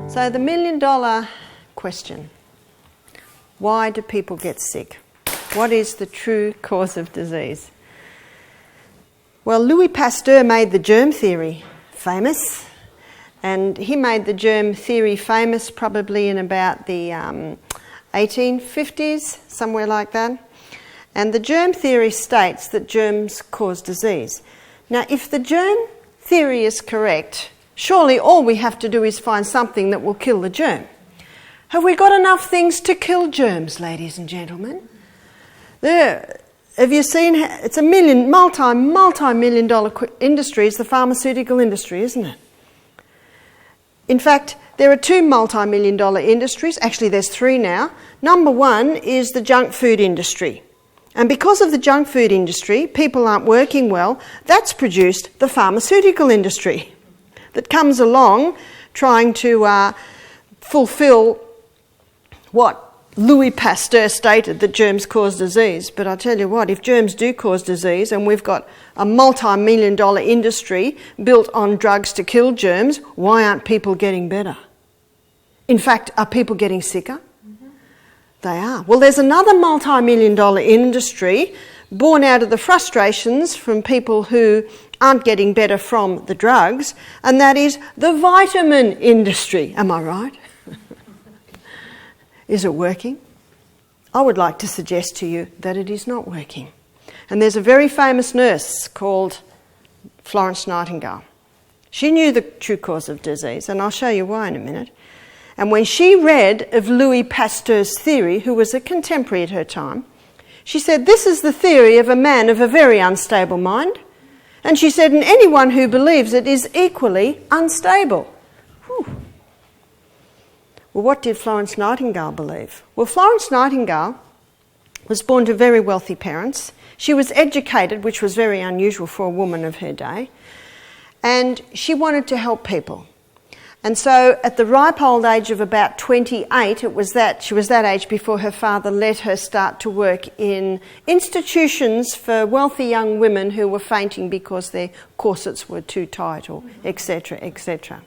So the million-dollar question: why do people get sick? What is the true cause of disease? Well, Louis Pasteur made the germ theory famous, and he made the germ theory famous probably in about the 1850s, somewhere like that. And the germ theory states that germs cause disease. Now, if the germ theory is correct, surely all we have to do is find something that will kill the germ. Have we got enough things to kill germs, ladies and gentlemen? Have you seen? It's a multi-million dollar industry. It's the pharmaceutical industry, isn't it? In fact, there are two multi-million dollar industries. Actually, there's three now. Number one is the junk food industry. And because of the junk food industry, people aren't working well. That's produced the pharmaceutical industry that comes along trying to fulfill what Louis Pasteur stated, that germs cause disease. But I tell you what, if germs do cause disease and we've got a multi-million dollar industry built on drugs to kill germs, why aren't people getting better? In fact, are people getting sicker? Mm-hmm. They are. Well, there's another multi-million dollar industry born out of the frustrations from people who aren't getting better from the drugs, and that is the vitamin industry. Am I right? Is it working? I would like to suggest to you that it is not working. And there's a very famous nurse called Florence Nightingale. She knew the true cause of disease, and I'll show you why in a minute. And when she read of Louis Pasteur's theory, who was a contemporary at her time, she said, "This is the theory of a man of a very unstable mind." And she said, "And anyone who believes it is equally unstable." Whew. Well, what did Florence Nightingale believe? Well, Florence Nightingale was born to very wealthy parents. She was educated, which was very unusual for a woman of her day, and she wanted to help people. And so at the ripe old age of about 28, she was that age before her father let her start to work in institutions for wealthy young women who were fainting because their corsets were too tight, or etc., etc.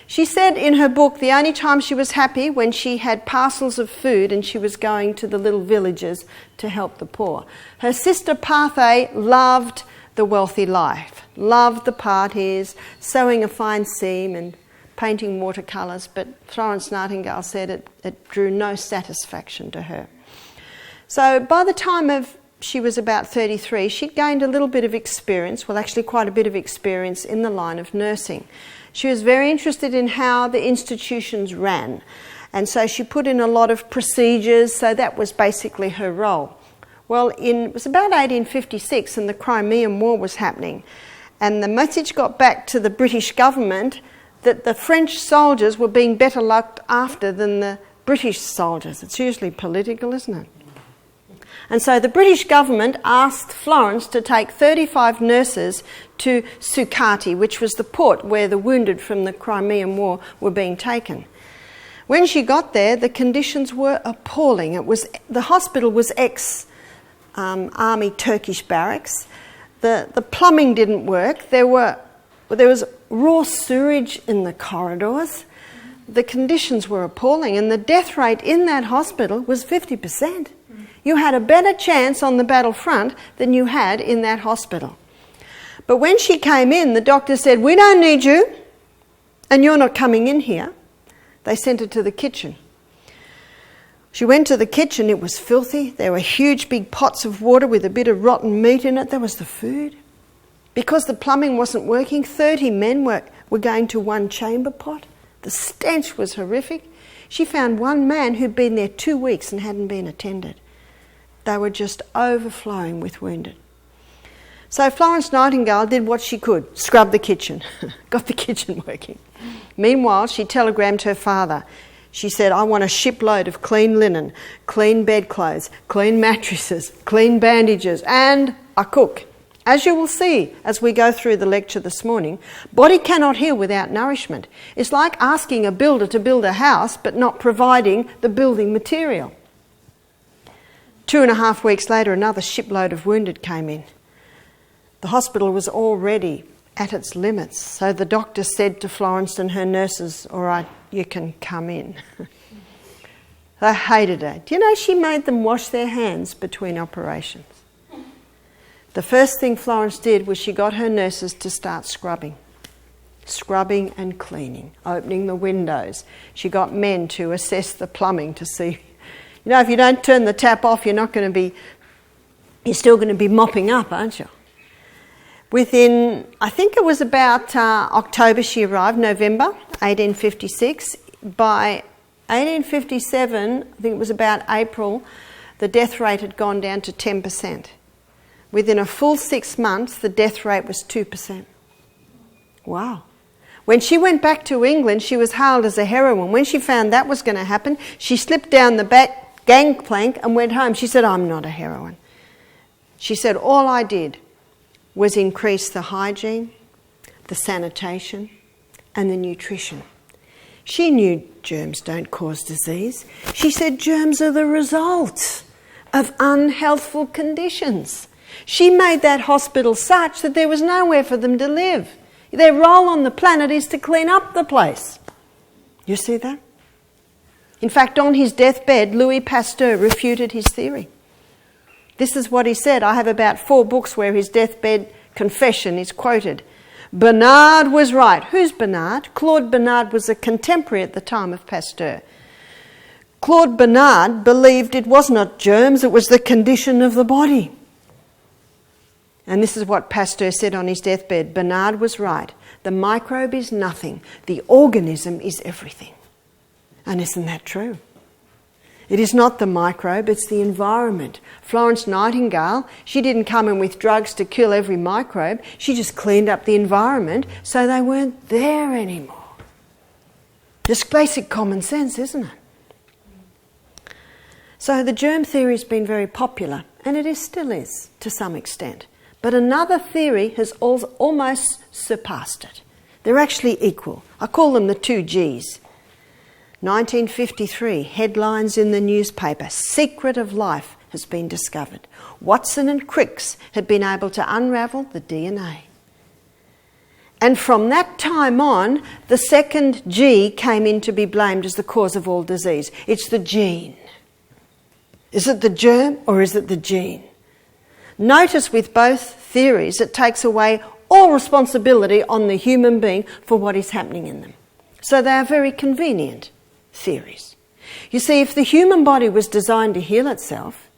She said in her book the only time she was happy when she had parcels of food and she was going to the little villages to help the poor. Her sister Parthe loved the wealthy life, loved the parties, sewing a fine seam and painting watercolours, but Florence Nightingale said it drew no satisfaction to her. So by the time she was about 33, she'd gained a little bit of experience, well actually quite a bit of experience in the line of nursing. She was very interested in how the institutions ran, and so she put in a lot of procedures, so that was basically her role. Well, it was about 1856 and the Crimean War was happening, and the message got back to the British government that the French soldiers were being better looked after than the British soldiers. It's usually political, isn't it? And so the British government asked Florence to take 35 nurses to Sukhati, which was the port where the wounded from the Crimean War were being taken. When she got there, the conditions were appalling. The hospital was ex-army Turkish barracks. The plumbing didn't work. There was raw sewage in the corridors. The conditions were appalling, and the death rate in that hospital was 50%. You had a better chance on the battlefront than you had in that hospital. But when she came in, the doctor said, "We don't need you, and you're not coming in here." They sent her to the kitchen. She went to the kitchen. It was filthy. There were huge big pots of water with a bit of rotten meat in it. There was the food. Because the plumbing wasn't working, 30 men were going to one chamber pot. The stench was horrific. She found one man who'd been there 2 weeks and hadn't been attended. They were just overflowing with wounded. So Florence Nightingale did what she could, scrub the kitchen, got the kitchen working. Meanwhile, she telegrammed her father. She said, "I want a shipload of clean linen, clean bedclothes, clean mattresses, clean bandages, and a cook." As you will see as we go through the lecture this morning, body cannot heal without nourishment. It's like asking a builder to build a house but not providing the building material. 2.5 weeks later, another shipload of wounded came in. The hospital was already at its limits. So the doctor said to Florence and her nurses, "All right, you can come in." They hated her. Do you know she made them wash their hands between operations? The first thing Florence did was she got her nurses to start scrubbing and cleaning, opening the windows. She got men to assess the plumbing to see, if you don't turn the tap off, you're still going to be mopping up, aren't you? Within, I think it was about October she arrived, November 1856. By 1857, I think it was about April, the death rate had gone down to 10%. Within a full 6 months, the death rate was 2%. Wow. When she went back to England, she was hailed as a heroine. When she found that was going to happen, she slipped down the back gangplank and went home. She said, "I'm not a heroine." She said, "All I did was increase the hygiene, the sanitation, and the nutrition." She knew germs don't cause disease. She said germs are the result of unhealthful conditions. She made that hospital such that there was nowhere for them to live. Their role on the planet is to clean up the place. You see that? In fact, on his deathbed, Louis Pasteur refuted his theory. This is what he said. I have about 4 books where his deathbed confession is quoted. Bernard was right. Who's Bernard? Claude Bernard was a contemporary at the time of Pasteur. Claude Bernard believed it was not germs, it was the condition of the body. And this is what Pasteur said on his deathbed. Bernard was right. The microbe is nothing. The organism is everything. And isn't that true? It is not the microbe, it's the environment. Florence Nightingale, she didn't come in with drugs to kill every microbe. She just cleaned up the environment so they weren't there anymore. Just basic common sense, isn't it? So the germ theory has been very popular, and it still is to some extent. But another theory has almost surpassed it. They're actually equal. I call them the 2 Gs. 1953, headlines in the newspaper, "Secret of life has been discovered." Watson and Crick's had been able to unravel the DNA. And from that time on, the second G came in to be blamed as the cause of all disease. It's the gene. Is it the germ or is it the gene? Notice with both theories, it takes away all responsibility on the human being for what is happening in them. So they are very convenient theories. You see, if the human body was designed to heal itself,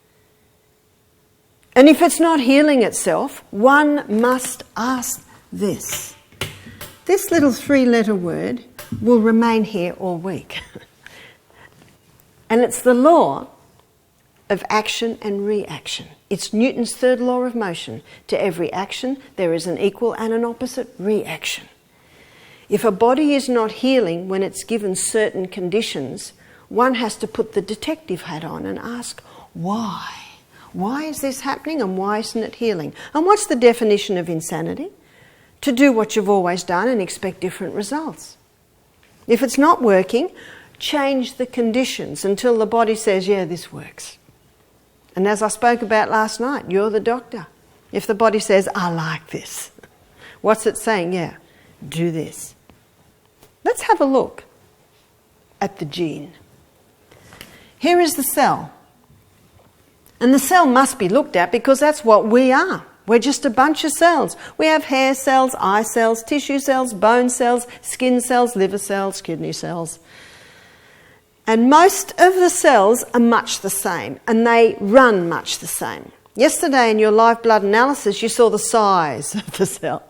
and if it's not healing itself, one must ask this. This little 3-letter word will remain here all week. And it's the law of action and reaction. It's Newton's 3rd law of motion. To every action, there is an equal and an opposite reaction. If a body is not healing when it's given certain conditions, one has to put the detective hat on and ask, why? Why is this happening and why isn't it healing? And what's the definition of insanity? To do what you've always done and expect different results. If it's not working, change the conditions until the body says, yeah, this works. And as I spoke about last night, you're the doctor. If the body says, I like this, what's it saying? Yeah, do this. Let's have a look at the gene. Here is the cell. And the cell must be looked at because that's what we are. We're just a bunch of cells. We have hair cells, eye cells, tissue cells, bone cells, skin cells, liver cells, kidney cells. And most of the cells are much the same, and they run much the same. Yesterday in your live blood analysis, you saw the size of the cell.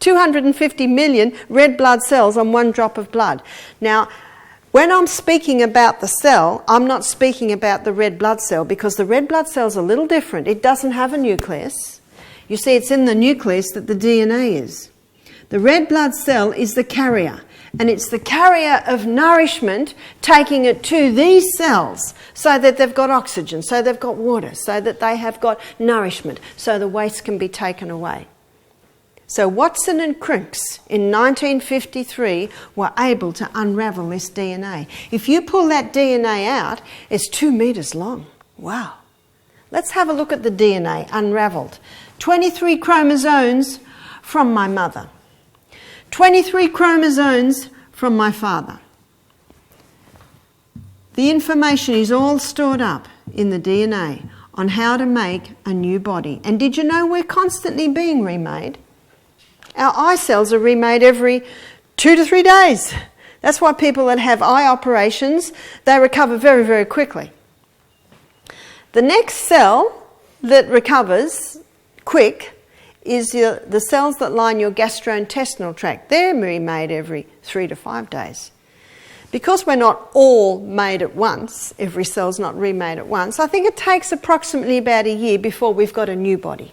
250 million red blood cells on 1 drop of blood. Now, when I'm speaking about the cell, I'm not speaking about the red blood cell because the red blood cell's a little different. It doesn't have a nucleus. You see, it's in the nucleus that the DNA is. The red blood cell is the carrier, and it's the carrier of nourishment taking it to these cells so that they've got oxygen, so they've got water, so that they have got nourishment, so the waste can be taken away. So Watson and Crick's in 1953 were able to unravel this DNA. If you pull that DNA out, it's 2 meters long. Wow. Let's have a look at the DNA unravelled. 23 chromosomes from my mother. 23 chromosomes from my father. The information is all stored up in the DNA on how to make a new body. And did you know we're constantly being remade? Our eye cells are remade every 2 to 3 days. That's why people that have eye operations, they recover very, very quickly. The next cell that recovers quick is the cells that line your gastrointestinal tract. They're remade every 3 to 5 days. Because we're not all made at once, every cell's not remade at once, I think it takes approximately about a year before we've got a new body.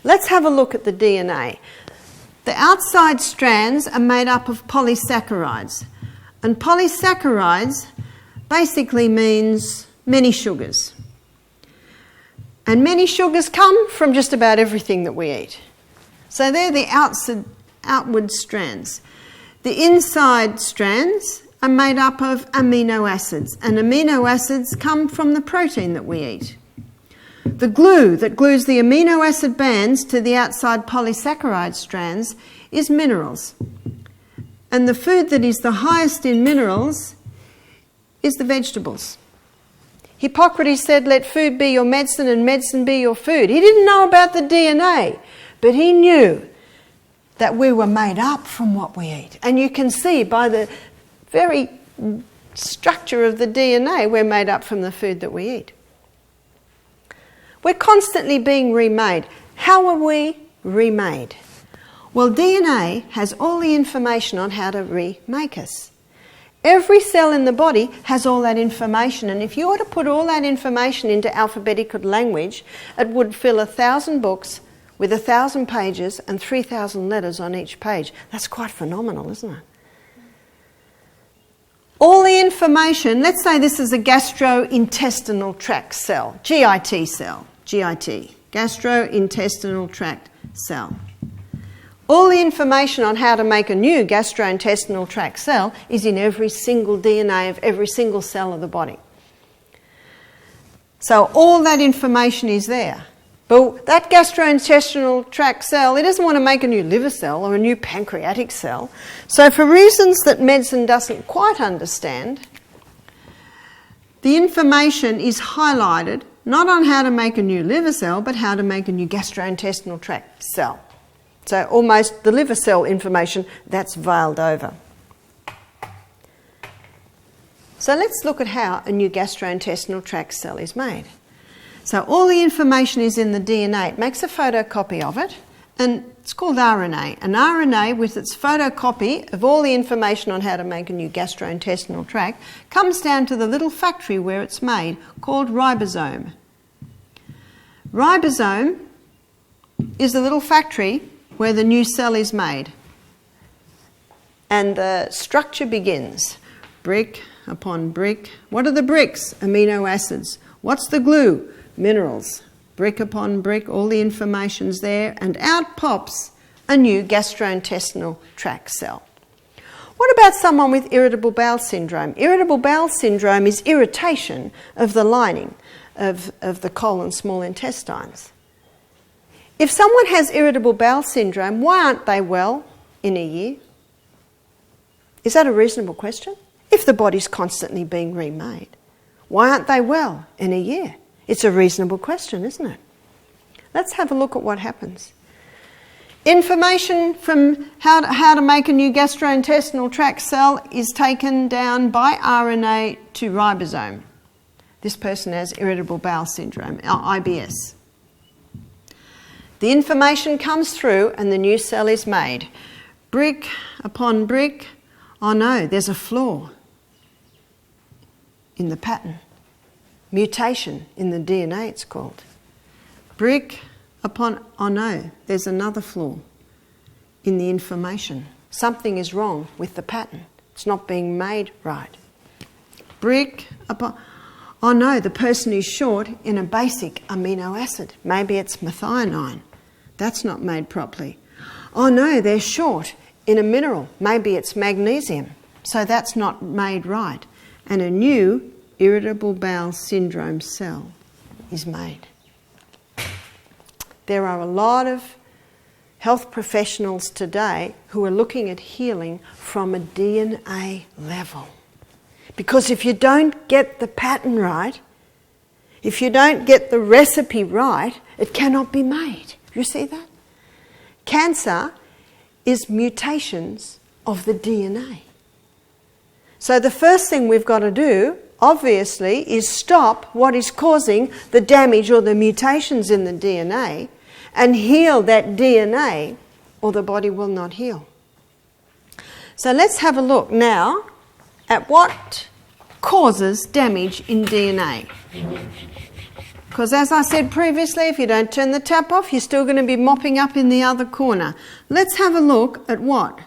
Let's have a look at the DNA. The outside strands are made up of polysaccharides. And polysaccharides basically means many sugars. And many sugars come from just about everything that we eat. So they're the outward strands. The inside strands are made up of amino acids, and amino acids come from the protein that we eat. The glue that glues the amino acid bands to the outside polysaccharide strands is minerals. And the food that is the highest in minerals is the vegetables. Hippocrates said, let food be your medicine and medicine be your food. He didn't know about the DNA, but he knew that we were made up from what we eat. And you can see by the very structure of the DNA, we're made up from the food that we eat. We're constantly being remade. How are we remade? Well, DNA has all the information on how to remake us. Every cell in the body has all that information, and if you were to put all that information into alphabetical language, it would fill 1,000 books with 1,000 pages and 3,000 letters on each page. That's quite phenomenal, isn't it? All the information, let's say this is a gastrointestinal tract cell, GIT cell, GIT, gastrointestinal tract cell. All the information on how to make a new gastrointestinal tract cell is in every single DNA of every single cell of the body. So all that information is there. But that gastrointestinal tract cell, it doesn't want to make a new liver cell or a new pancreatic cell. So for reasons that medicine doesn't quite understand, the information is highlighted not on how to make a new liver cell, but how to make a new gastrointestinal tract cell. So almost the liver cell information, that's veiled over. So let's look at how a new gastrointestinal tract cell is made. So all the information is in the DNA. It makes a photocopy of it, and it's called RNA. An RNA, with its photocopy of all the information on how to make a new gastrointestinal tract, comes down to the little factory where it's made, called ribosome. Ribosome is the little factory where the new cell is made. And the structure begins, brick upon brick. What are the bricks? Amino acids. What's the glue? Minerals. Brick upon brick, all the information's there, and out pops a new gastrointestinal tract cell. What about someone with irritable bowel syndrome? Irritable bowel syndrome is irritation of the lining of the colon, small intestines. If someone has irritable bowel syndrome, why aren't they well in a year? Is that a reasonable question? If the body's constantly being remade, why aren't they well in a year? It's a reasonable question, isn't it? Let's have a look at what happens. Information from how to make a new gastrointestinal tract cell is taken down by RNA to ribosome. This person has irritable bowel syndrome, IBS. The information comes through and the new cell is made. Brick upon brick. Oh no, there's a flaw in the pattern. Mutation in the DNA, it's called. Brick upon, oh no, there's another flaw in the information. Something is wrong with the pattern. It's not being made right. Brick upon, oh no, the person is short in a basic amino acid. Maybe it's methionine. That's not made properly. Oh no, they're short in a mineral. Maybe it's magnesium. So that's not made right. And a new irritable bowel syndrome cell is made. There are a lot of health professionals today who are looking at healing from a DNA level. Because if you don't get the pattern right, if you don't get the recipe right, it cannot be made. You see that? Cancer is mutations of the DNA. So the first thing we've got to do, obviously, is stop what is causing the damage or the mutations in the DNA and heal that DNA, or the body will not heal. So let's have a look now at what causes damage in DNA. Because as I said previously, if you don't turn the tap off, you're still going to be mopping up in the other corner. Let's have a look at what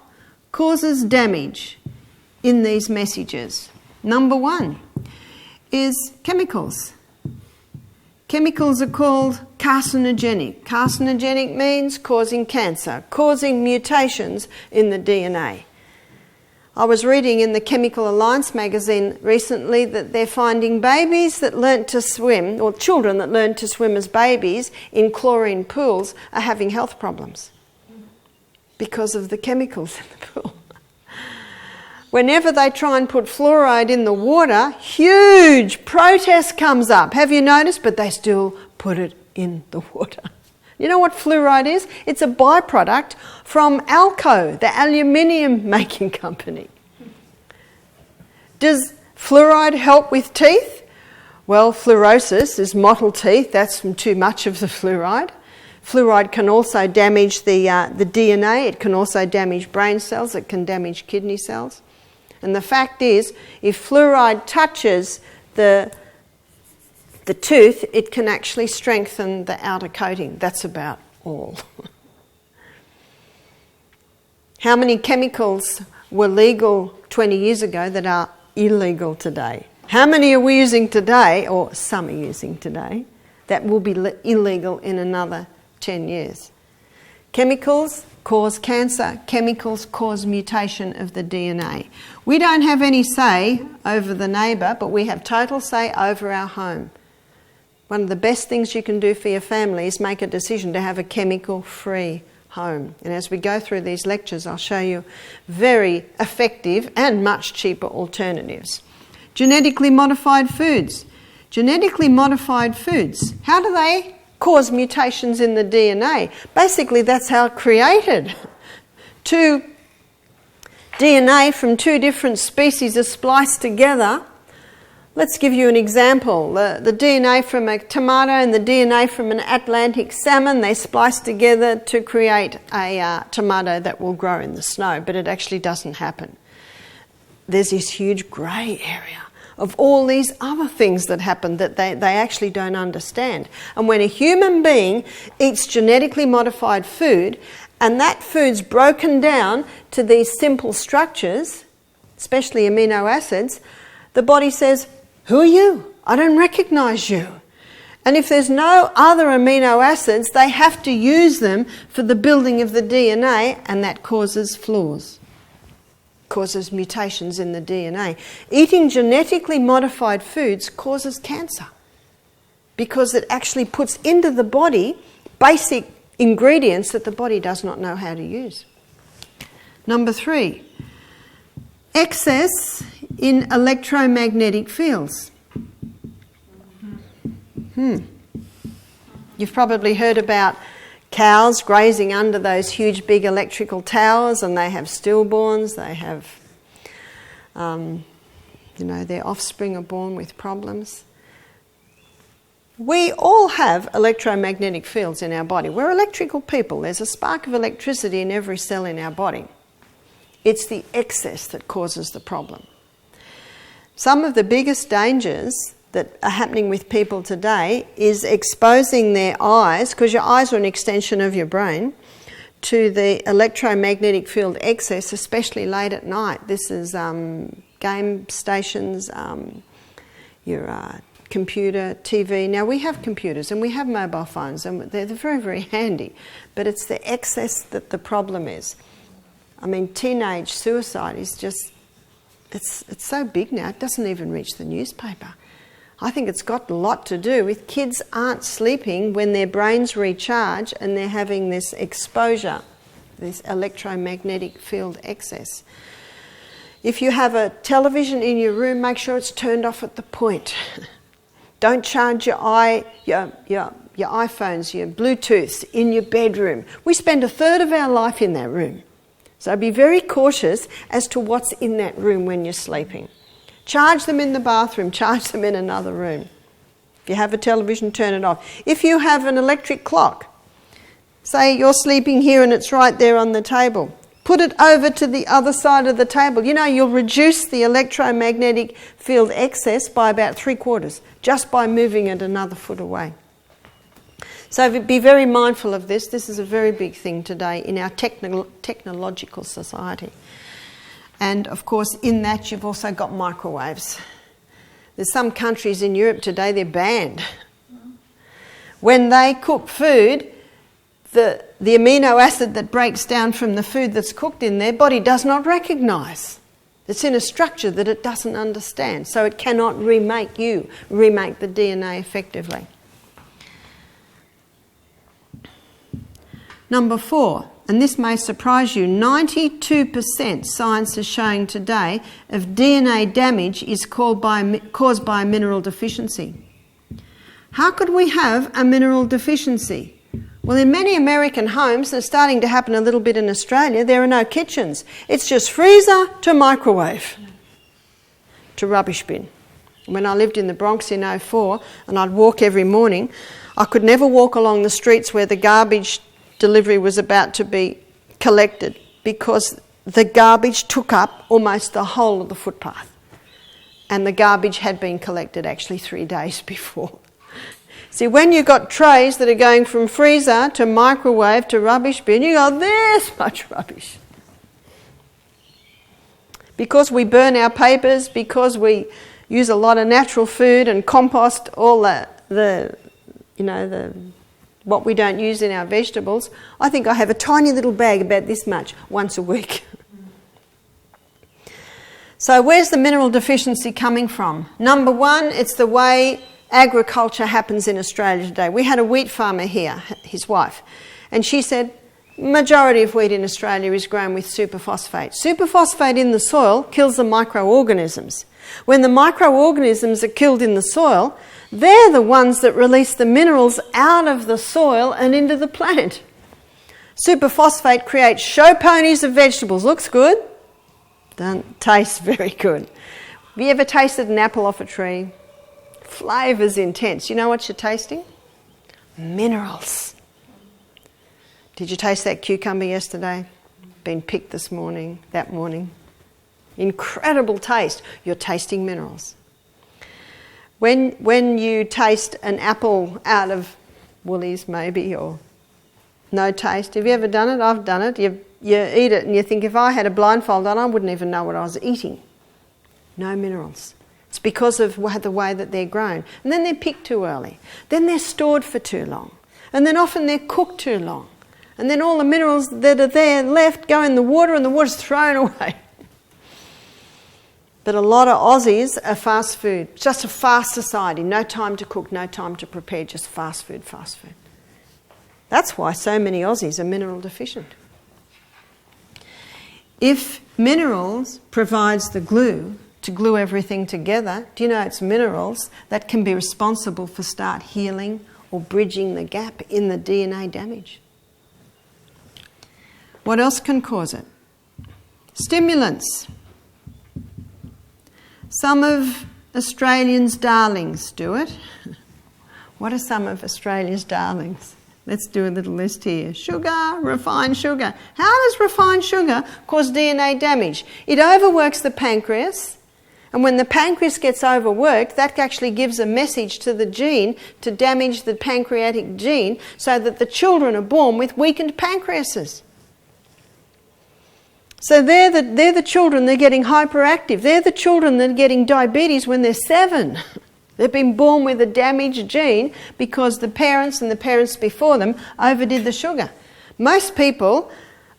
causes damage in these messages. Number one is chemicals. Chemicals are called carcinogenic. Carcinogenic means causing cancer, causing mutations in the DNA. I was reading in the Chemical Alliance magazine recently that they're finding babies that learnt to swim, or children that learned to swim as babies in chlorine pools, are having health problems because of the chemicals in the pool. Whenever they try and put fluoride in the water, huge protest comes up. Have you noticed? But they still put it in the water. You know what fluoride is? It's a byproduct from Alco, the aluminium making company. Does fluoride help with teeth? Well, fluorosis is mottled teeth. That's from too much of the fluoride. Fluoride can also damage the DNA. It can also damage brain cells. It can damage kidney cells. And the fact is, if fluoride touches the tooth, it can actually strengthen the outer coating. That's about all. How many chemicals were legal 20 years ago that are illegal today? How many are we using today, or some are using today, that will be illegal in another 10 years? Chemicals cause cancer. Chemicals cause mutation of the DNA. We don't have any say over the neighbour, but we have total say over our home. One of the best things you can do for your family is make a decision to have a chemical-free home. And as we go through these lectures, I'll show you very effective and much cheaper alternatives. Genetically modified foods. Genetically modified foods, how do they cause mutations in the DNA? Basically, that's how it created. Two DNA from two different species are spliced together. Let's give you an example. The DNA from a tomato and the DNA from an Atlantic salmon, they splice together to create a tomato that will grow in the snow, but it actually doesn't happen. There's this huge grey area of all these other things that happen that they actually don't understand. And when a human being eats genetically modified food, and that food's broken down to these simple structures, especially amino acids, the body says, "Who are you? I don't recognise you." And if there's no other amino acids, they have to use them for the building of the DNA, and that causes flaws, causes mutations in the DNA. Eating genetically modified foods causes cancer because it actually puts into the body basic ingredients that the body does not know how to use. Number 3, excess in electromagnetic fields. You've probably heard about cows grazing under those huge big electrical towers, and they have stillborns, they have, their offspring are born with problems. We all have electromagnetic fields in our body. We're electrical people. There's a spark of electricity in every cell in our body. It's the excess that causes the problem. Some of the biggest dangers that are happening with people today is exposing their eyes, because your eyes are an extension of your brain, to the electromagnetic field excess, especially late at night. This is game stations, your computer, TV. Now, we have computers and we have mobile phones, and they're very, very handy, but it's the excess that the problem is. I mean, teenage suicide is just, it's so big now, it doesn't even reach the newspaper. I think it's got a lot to do with kids aren't sleeping when their brains recharge and they're having this exposure, this electromagnetic field excess. If you have a television in your room, make sure it's turned off at the point. Don't charge your iPhones, your Bluetooths in your bedroom. We spend a third of our life in that room. So be very cautious as to what's in that room when you're sleeping. Charge them in the bathroom, charge them in another room. If you have a television, turn it off. If you have an electric clock, say you're sleeping here and it's right there on the table, put it over to the other side of the table. You know, you'll reduce the electromagnetic field excess by about 3/4 just by moving it another foot away. So be very mindful of this. This is a very big thing today in our technological society. And of course, in that you've also got microwaves. There's some countries in Europe today, they're banned. When they cook food, the amino acid that breaks down from the food that's cooked in their body does not recognise. It's in a structure that it doesn't understand, so it cannot remake the DNA effectively. Number 4, and this may surprise you, 92% science is showing today of DNA damage is caused by a mineral deficiency. How could we have a mineral deficiency? Well, in many American homes, and it's starting to happen a little bit in Australia, there are no kitchens. It's just freezer to microwave to rubbish bin. When I lived in the Bronx in 2004 and I'd walk every morning, I could never walk along the streets where the garbage delivery was about to be collected because the garbage took up almost the whole of the footpath. And the garbage had been collected actually 3 days before. See, when you've got trays that are going from freezer to microwave to rubbish bin, you go, there's much rubbish. Because we burn our papers, because we use a lot of natural food and compost all what we don't use in our vegetables, I think I have a tiny little bag about this much once a week. So where's the mineral deficiency coming from? Number 1, it's the way agriculture happens in Australia today. We had a wheat farmer here, his wife, and she said, majority of wheat in Australia is grown with superphosphate. Superphosphate in the soil kills the microorganisms. When the microorganisms are killed in the soil, they're the ones that release the minerals out of the soil and into the plant. Superphosphate creates show ponies of vegetables. Looks good, doesn't taste very good. Have you ever tasted an apple off a tree? Flavour's intense. You know what you're tasting? Minerals. Did you taste that cucumber yesterday? Been picked that morning. Incredible taste. You're tasting minerals. When you taste an apple out of Woolies maybe, or no taste, have you ever done it? I've done it. You eat it and you think, if I had a blindfold on, I wouldn't even know what I was eating. No minerals. It's because of the way that they're grown. And then they're picked too early. Then they're stored for too long. And then often they're cooked too long. And then all the minerals that are there left go in the water and the water's thrown away. But a lot of Aussies are fast food. It's just a fast society. No time to cook, no time to prepare, just fast food, fast food. That's why so many Aussies are mineral deficient. If minerals provides the glue to glue everything together, do you know it's minerals that can be responsible for start healing or bridging the gap in the DNA damage? What else can cause it? Stimulants. Some of Australians' darlings do it. What are some of Australia's darlings? Let's do a little list here. Sugar, refined sugar. How does refined sugar cause DNA damage? It overworks the pancreas, and when the pancreas gets overworked, that actually gives a message to the gene to damage the pancreatic gene so that the children are born with weakened pancreases. So they're the children that are getting hyperactive. They're the children that are getting diabetes when they're 7. They've been born with a damaged gene because the parents and the parents before them overdid the sugar. Most people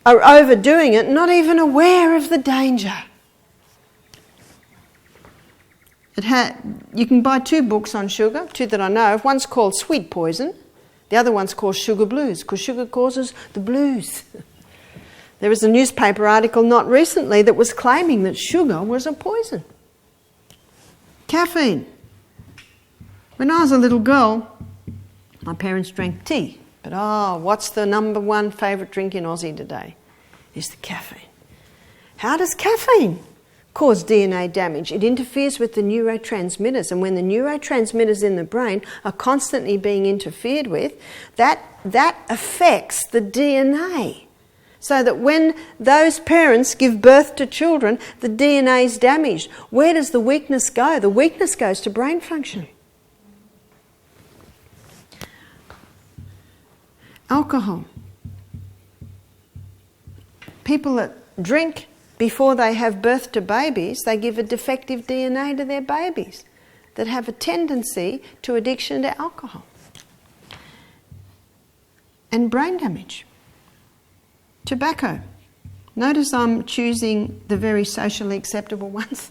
are overdoing it, not even aware of the danger. You can buy 2 books on sugar, 2 that I know of. One's called Sweet Poison. The other one's called Sugar Blues, because sugar causes the blues. There was a newspaper article not recently that was claiming that sugar was a poison. Caffeine. When I was a little girl, my parents drank tea. But what's the number 1 favourite drink in Aussie today? Is the caffeine. How does caffeine cause DNA damage? It interferes with the neurotransmitters, and when the neurotransmitters in the brain are constantly being interfered with, that affects the DNA. So that when those parents give birth to children, the DNA is damaged. Where does the weakness go? The weakness goes to brain function. Alcohol. People that drink before they have birth to babies, they give a defective DNA to their babies that have a tendency to addiction to alcohol. And brain damage. Tobacco. Notice I'm choosing the very socially acceptable ones.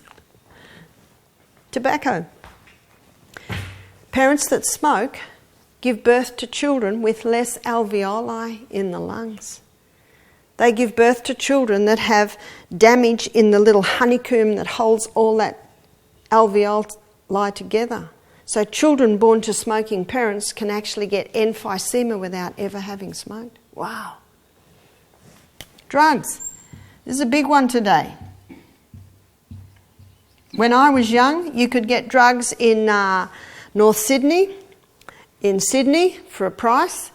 Tobacco. Parents that smoke give birth to children with less alveoli in the lungs. They give birth to children that have damage in the little honeycomb that holds all that alveoli together. So children born to smoking parents can actually get emphysema without ever having smoked. Wow. Drugs. This is a big one today. When I was young, you could get drugs in North Sydney, in Sydney for a price.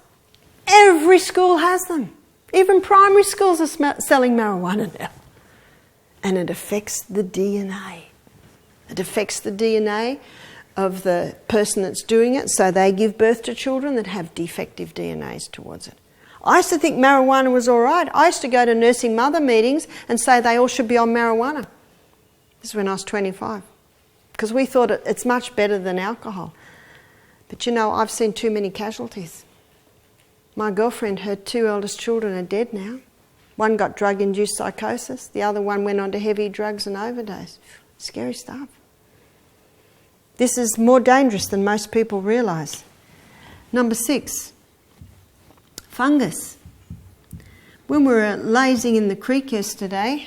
Every school has them. Even primary schools are selling marijuana now. And it affects the DNA. It affects the DNA of the person that's doing it, so they give birth to children that have defective DNAs towards it. I used to think marijuana was all right. I used to go to nursing mother meetings and say they all should be on marijuana. This is when I was 25. Because we thought it's much better than alcohol. But you know, I've seen too many casualties. My girlfriend, her 2 eldest children are dead now. One got drug-induced psychosis. The other one went on to heavy drugs and overdose. Scary stuff. This is more dangerous than most people realise. Number 6, fungus. When we were lazing in the creek yesterday,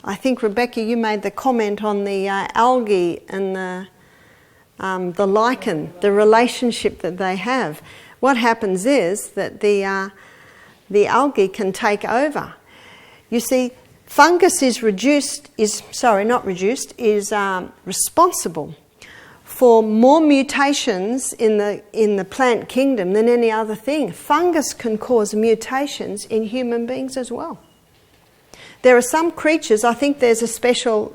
I think, Rebecca, you made the comment on the algae and the lichen, the relationship that they have. What happens is that the algae can take over. You see, fungus is responsible for more mutations in the plant kingdom than any other thing. Fungus can cause mutations in human beings as well. There are some creatures, I think there's a snail,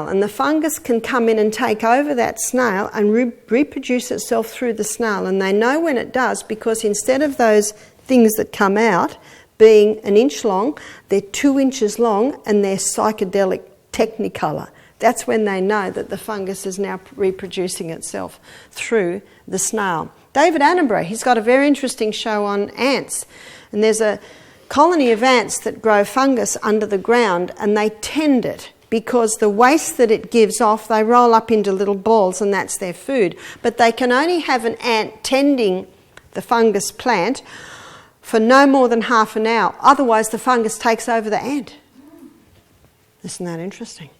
and the fungus can come in and take over that snail and reproduce itself through the snail. And they know when it does, because instead of those things that come out being 1 inch long, they're 2 inches long and they're psychedelic technicolor. That's when they know that the fungus is now reproducing itself through the snail. David Attenborough, he's got a very interesting show on ants. And there's a colony of ants that grow fungus under the ground, and they tend it because the waste that it gives off, they roll up into little balls, and that's their food. But they can only have an ant tending the fungus plant for no more than half an hour. Otherwise, the fungus takes over the ant. Isn't that interesting?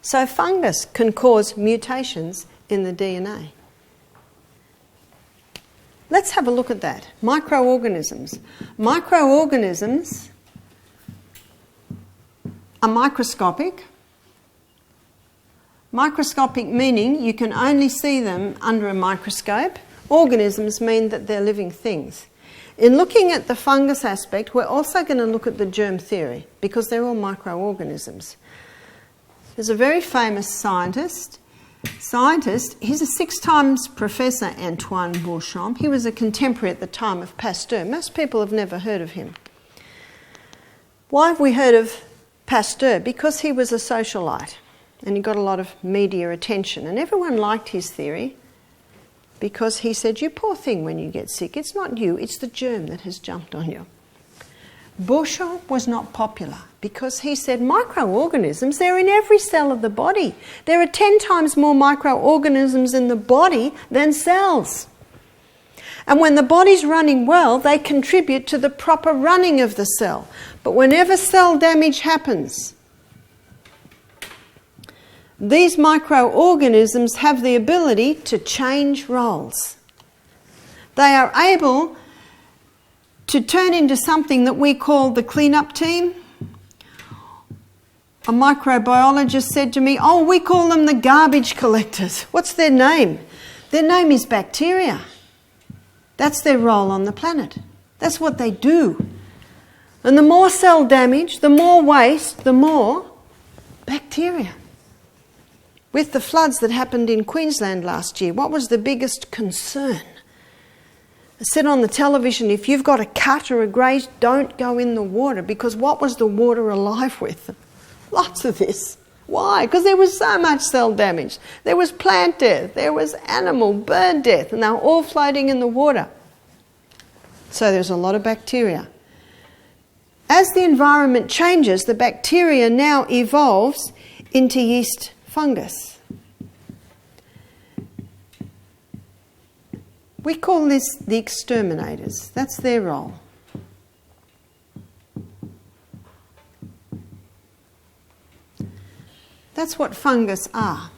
So fungus can cause mutations in the DNA. Let's have a look at that. Microorganisms. Microorganisms are microscopic. Microscopic meaning you can only see them under a microscope. Organisms mean that they're living things. In looking at the fungus aspect, we're also going to look at the germ theory, because they're all microorganisms. There's a very famous scientist, he's a 6 times professor, Antoine Bourchamp. He was a contemporary at the time of Pasteur. Most people have never heard of him. Why have we heard of Pasteur? Because he was a socialite and he got a lot of media attention, and everyone liked his theory because he said, you poor thing when you get sick, it's not you, it's the germ that has jumped on you. Beauchamp was not popular because he said microorganisms, they're in every cell of the body. There are 10 times more microorganisms in the body than cells. And when the body's running well, they contribute to the proper running of the cell. But whenever cell damage happens, these microorganisms have the ability to change roles. They are able to turn into something that we call the cleanup team. A microbiologist said to me, "Oh, we call them the garbage collectors." What's their name? Their name is bacteria. That's their role on the planet. That's what they do. And the more cell damage, the more waste, the more bacteria. With the floods that happened in Queensland last year, what was the biggest concern? I said on the television, if you've got a cut or a graze, don't go in the water, because what was the water alive with? Lots of this. Why? Because there was so much cell damage. There was plant death, there was animal, bird death, and they were all floating in the water. So there's a lot of bacteria. As the environment changes, the bacteria now evolves into yeast fungus. We call this the exterminators. That's their role. That's what fungus are.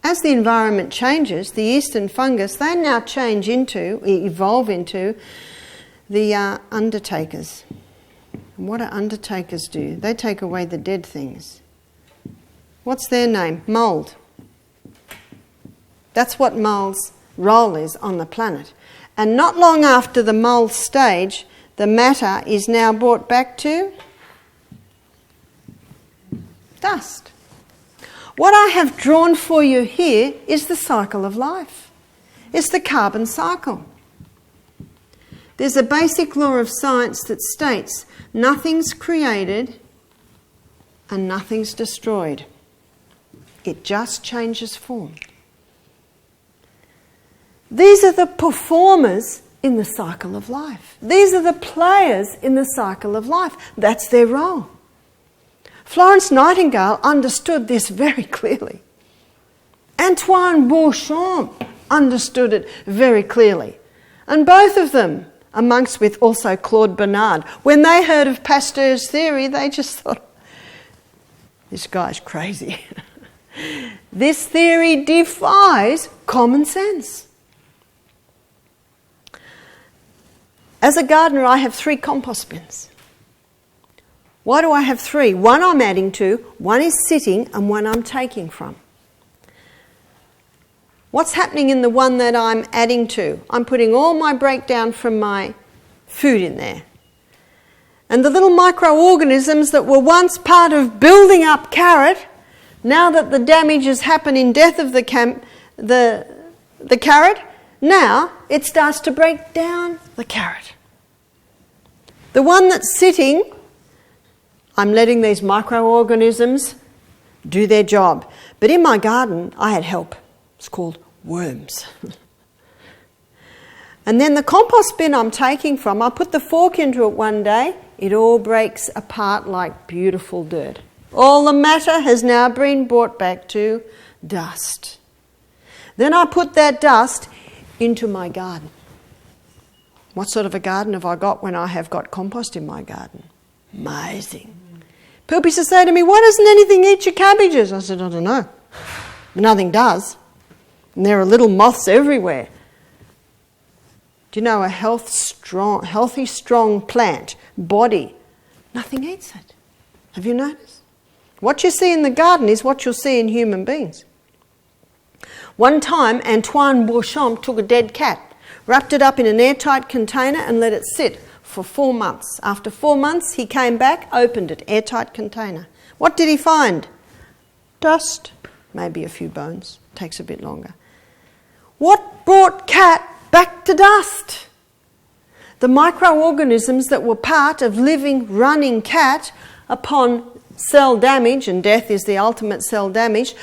As the environment changes, the yeast and fungus, they now evolve into the undertakers. And what do undertakers do? They take away the dead things. What's their name? Mould. That's what mould's role is on the planet. And not long after the mould stage, the matter is now brought back to dust. What I have drawn for you here is the cycle of life. It's the carbon cycle. There's a basic law of science that states nothing's created and nothing's destroyed. It just changes form. These are the performers in the cycle of life. These are the players in the cycle of life. That's their role. Florence Nightingale understood this very clearly. Antoine Beauchamp understood it very clearly. And both of them, amongst with also Claude Bernard, when they heard of Pasteur's theory, they just thought, this guy's crazy. This theory defies common sense. As a gardener, I have 3 compost bins. Why do I have 3? One I'm adding to, one is sitting, and one I'm taking from. What's happening in the one that I'm adding to? I'm putting all my breakdown from my food in there. And the little microorganisms that were once part of building up carrot, now that the damage has happened in death of the carrot, now it starts to break down the carrot. The one that's sitting, I'm letting these microorganisms do their job. But in my garden, I had help. It's called worms. And then the compost bin I'm taking from, I put the fork into it one day, it all breaks apart like beautiful dirt. All the matter has now been brought back to dust. Then I put that dust into my garden. What sort of a garden have I got when I have got compost in my garden? Amazing. People used to say to me, why doesn't anything eat your cabbages? I said, I don't know. Nothing does. And there are little moths everywhere. Do you know a healthy, strong plant, body, nothing eats it. Have you noticed? What you see in the garden is what you'll see in human beings. One time, Antoine Beauchamp took a dead cat, wrapped it up in an airtight container and let it sit for 4 months. After 4 months, he came back, opened it, airtight container. What did he find? Dust, maybe a few bones. Takes a bit longer. What brought cat back to dust? The microorganisms that were part of living, running cat upon cell damage, and death is the ultimate cell damage,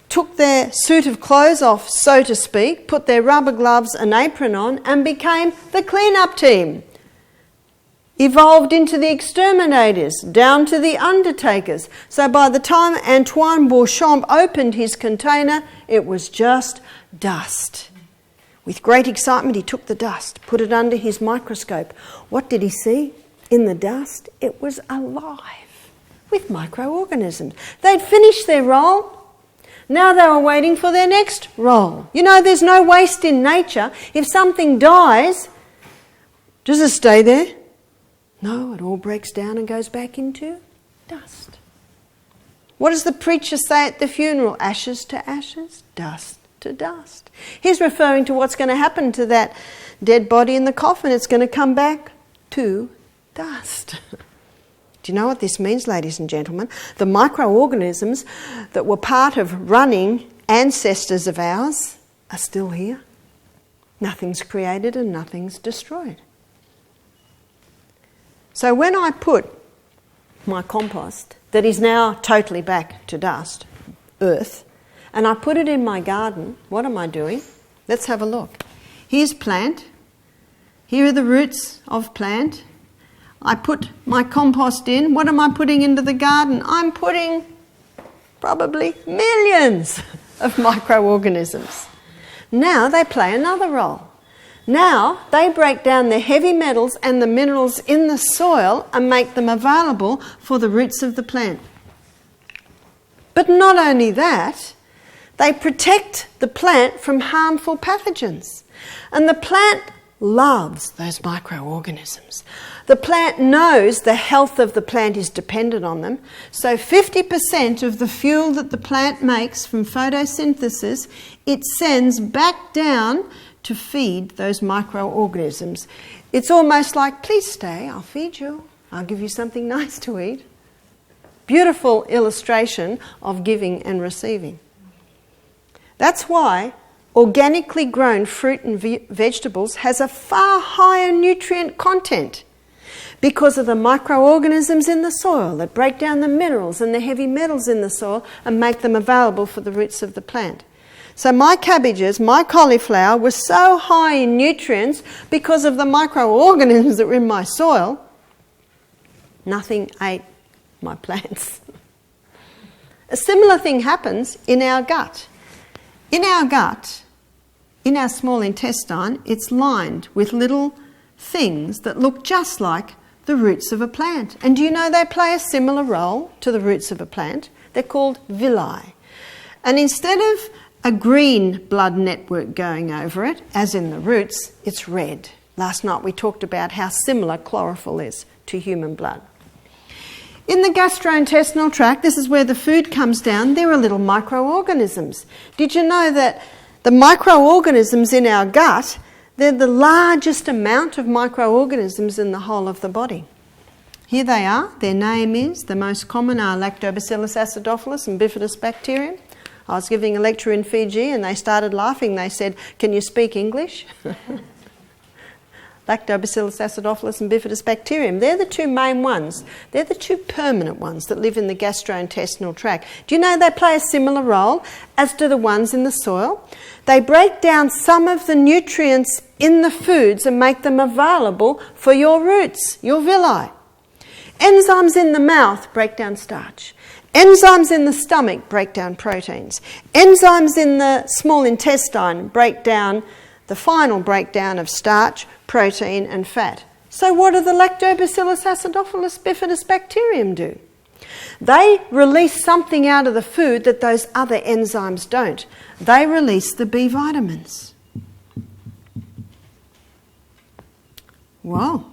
took their suit of clothes off, so to speak, put their rubber gloves and apron on and became the clean-up team. evolved into the exterminators, down to the undertakers. So by the time Antoine Beauchamp opened his container, it was just dust. With great excitement, he took the dust, put it under his microscope. What did he see in the dust? It was alive with microorganisms. They'd finished their role. Now they were waiting for their next role. You know, there's no waste in nature. If something dies, does it stay there? No, it all breaks down and goes back into dust. What does the preacher say at the funeral? Ashes to ashes, dust to dust. He's referring to what's going to happen to that dead body in the coffin. It's going to come back to dust. Do you know what this means, ladies and gentlemen? The microorganisms that were part of running ancestors of ours are still here. Nothing's created and nothing's destroyed. So when I put my compost, that is now totally back to dust, earth, and I put it in my garden, what am I doing? Let's have a look. Here's plant. Here are the roots of plant. I put my compost in. What am I putting into the garden? I'm putting probably millions of microorganisms. Now they play another role. Now they break down the heavy metals and the minerals in the soil and make them available for the roots of the plant. But not only that, they protect the plant from harmful pathogens. And the plant loves those microorganisms. The plant knows the health of the plant is dependent on them. So 50% of the fuel that the plant makes from photosynthesis, it sends back down to feed those microorganisms. It's almost like, please stay, I'll feed you. I'll give you something nice to eat. Beautiful illustration of giving and receiving. That's why organically grown fruit and vegetables has a far higher nutrient content because of the microorganisms in the soil that break down the minerals and the heavy metals in the soil and make them available for the roots of the plant. So my cabbages, my cauliflower was so high in nutrients because of the microorganisms that were in my soil, nothing ate my plants. A similar thing happens in our gut. In our gut, in our small intestine, it's lined with little things that look just like the roots of a plant. And do you know they play a similar role to the roots of a plant? They're called villi. And instead of a green blood network going over it, as in the roots, it's red. Last night we talked about how similar chlorophyll is to human blood. In the gastrointestinal tract, this is where the food comes down, there are little microorganisms. Did you know that the microorganisms in our gut, they're the largest amount of microorganisms in the whole of the body? Here they are. Their name is, the most common are Lactobacillus acidophilus and Bifidobacterium. I was giving a lecture in Fiji and they started laughing. They said, "Can you speak English?" Lactobacillus acidophilus and Bifidobacterium. They're the two main ones. They're the two permanent ones that live in the gastrointestinal tract. Do you know they play a similar role as do the ones in the soil? They break down some of the nutrients in the foods and make them available for your roots, your villi. Enzymes in the mouth break down starch. Enzymes in the stomach break down proteins. Enzymes in the small intestine break down the final breakdown of starch, protein and fat. So what do the Lactobacillus acidophilus Bifidobacterium do? They release something out of the food that those other enzymes don't. They release the B vitamins. Wow.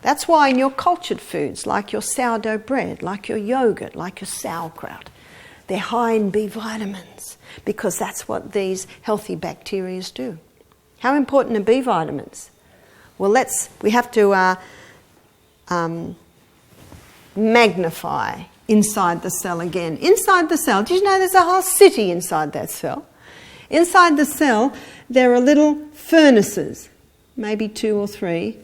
That's why in your cultured foods, like your sourdough bread, like your yogurt, like your sauerkraut, they're high in B vitamins because that's what these healthy bacteria do. How important are B vitamins? Well, we have to magnify inside the cell again. Inside the cell, did you know there's a whole city inside that cell? Inside the cell, there are little furnaces, maybe 2 or 3,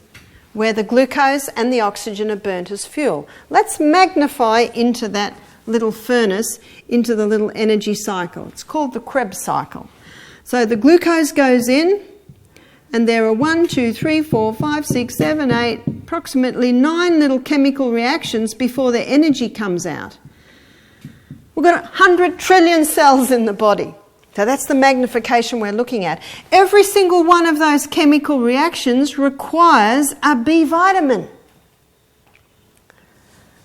where the glucose and the oxygen are burnt as fuel. Let's magnify into that little furnace, into the little energy cycle. It's called the Krebs cycle. So the glucose goes in, and there are 1, 2, 3, 4, 5, 6, 7, 8, approximately 9 little chemical reactions before the energy comes out. We've got 100 trillion cells in the body. So that's the magnification we're looking at. Every single one of those chemical reactions requires a B vitamin.